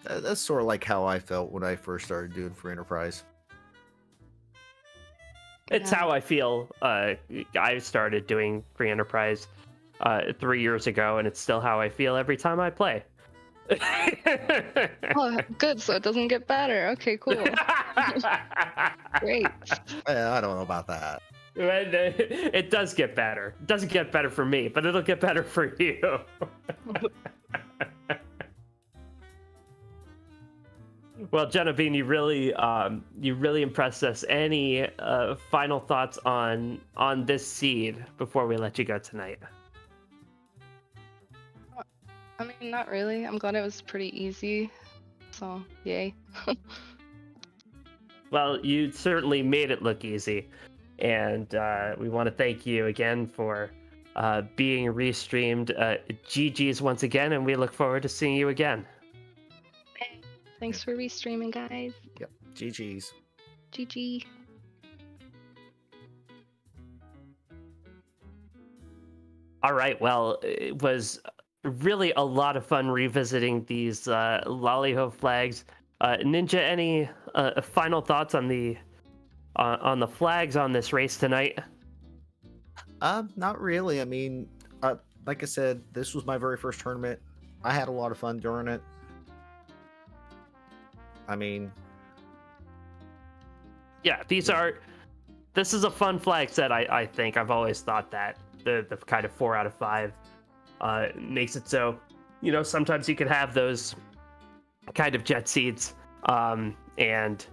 That's sort of like how I felt when I first started doing Free Enterprise. It's Yeah. how I feel. I started doing Free Enterprise 3 years ago, and it's still how I feel every time I play. Oh, good. So it doesn't get better. Okay, cool. Great. I don't know about that. It does get better. It doesn't get better for me, but it'll get better for you. Well, Genevieve, you really impressed us. Any final thoughts on this seed before we let you go tonight? I mean, not really. I'm glad it was pretty easy. So, yay. Well, you certainly made it look easy, and we want to thank you again for being restreamed. GG's once again, and we look forward to seeing you again. Thanks for restreaming, guys. Yep. GG's. GG. All right. Well, it was really a lot of fun revisiting these Laliho flags. Ninja, any final thoughts on the flags on this race tonight? Not really. I mean, like I said, this was my very first tournament. I had a lot of fun during it. I mean, yeah, this is a fun flag set. I think I've always thought that the kind of 4 out of 5 makes it so, you know, sometimes you can have those kind of jet seeds, and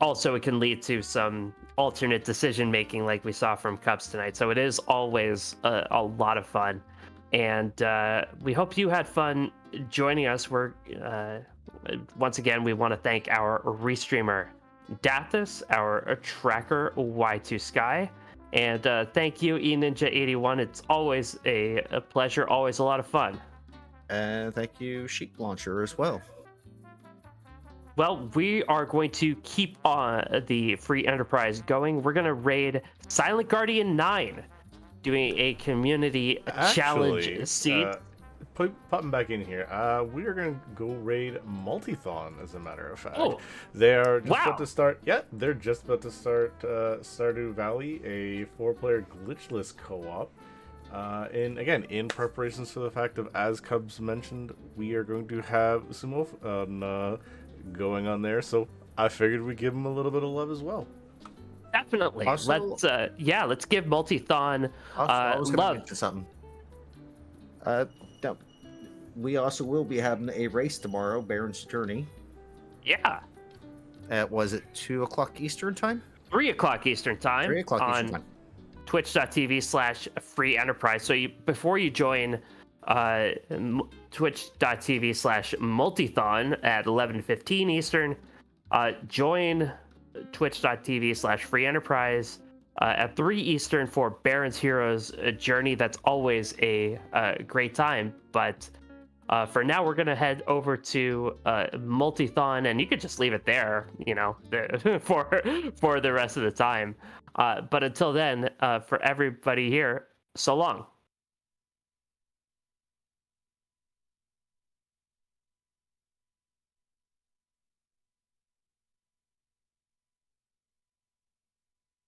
also it can lead to some alternate decision making like we saw from Cubs tonight. So it is always a lot of fun, and we hope you had fun joining us. We're once again, we want to thank our restreamer Dathis, our tracker Y2 Sky, and thank you eNinja81. It's always a pleasure, always a lot of fun. and thank you, Sheep Launcher, as well. Well, we are going to keep on the Free Enterprise going. We're going to raid Silent Guardian 9, doing a community challenge seed. Popping back in here, we are going to go raid Multithon, as a matter of fact. Oh, they are just wow. about to start. Yeah, they're just about to start Stardew Valley, a 4-player glitchless co-op. And again, in preparations for the fact of, as Cubs mentioned, we are going to have Sumo going on there. So I figured we'd give them a little bit of love as well. Definitely. Also, let's give Multithon I was going to love. mention something. No, we also will be having a race tomorrow, Baron's Journey. Yeah. Was it 2 o'clock Eastern time? 3 o'clock Eastern time. 3 o'clock on Eastern time. Twitch.tv/Free Enterprise. So before you join Twitch.tv/Multithon at 11:15 Eastern, join Twitch.tv/Free Enterprise at 3 Eastern for Baron's Heroes Journey. That's always a great time. But for now, we're going to head over to Multithon, and you could just leave it there, you know, for the rest of the time. But until then, for everybody here, so long.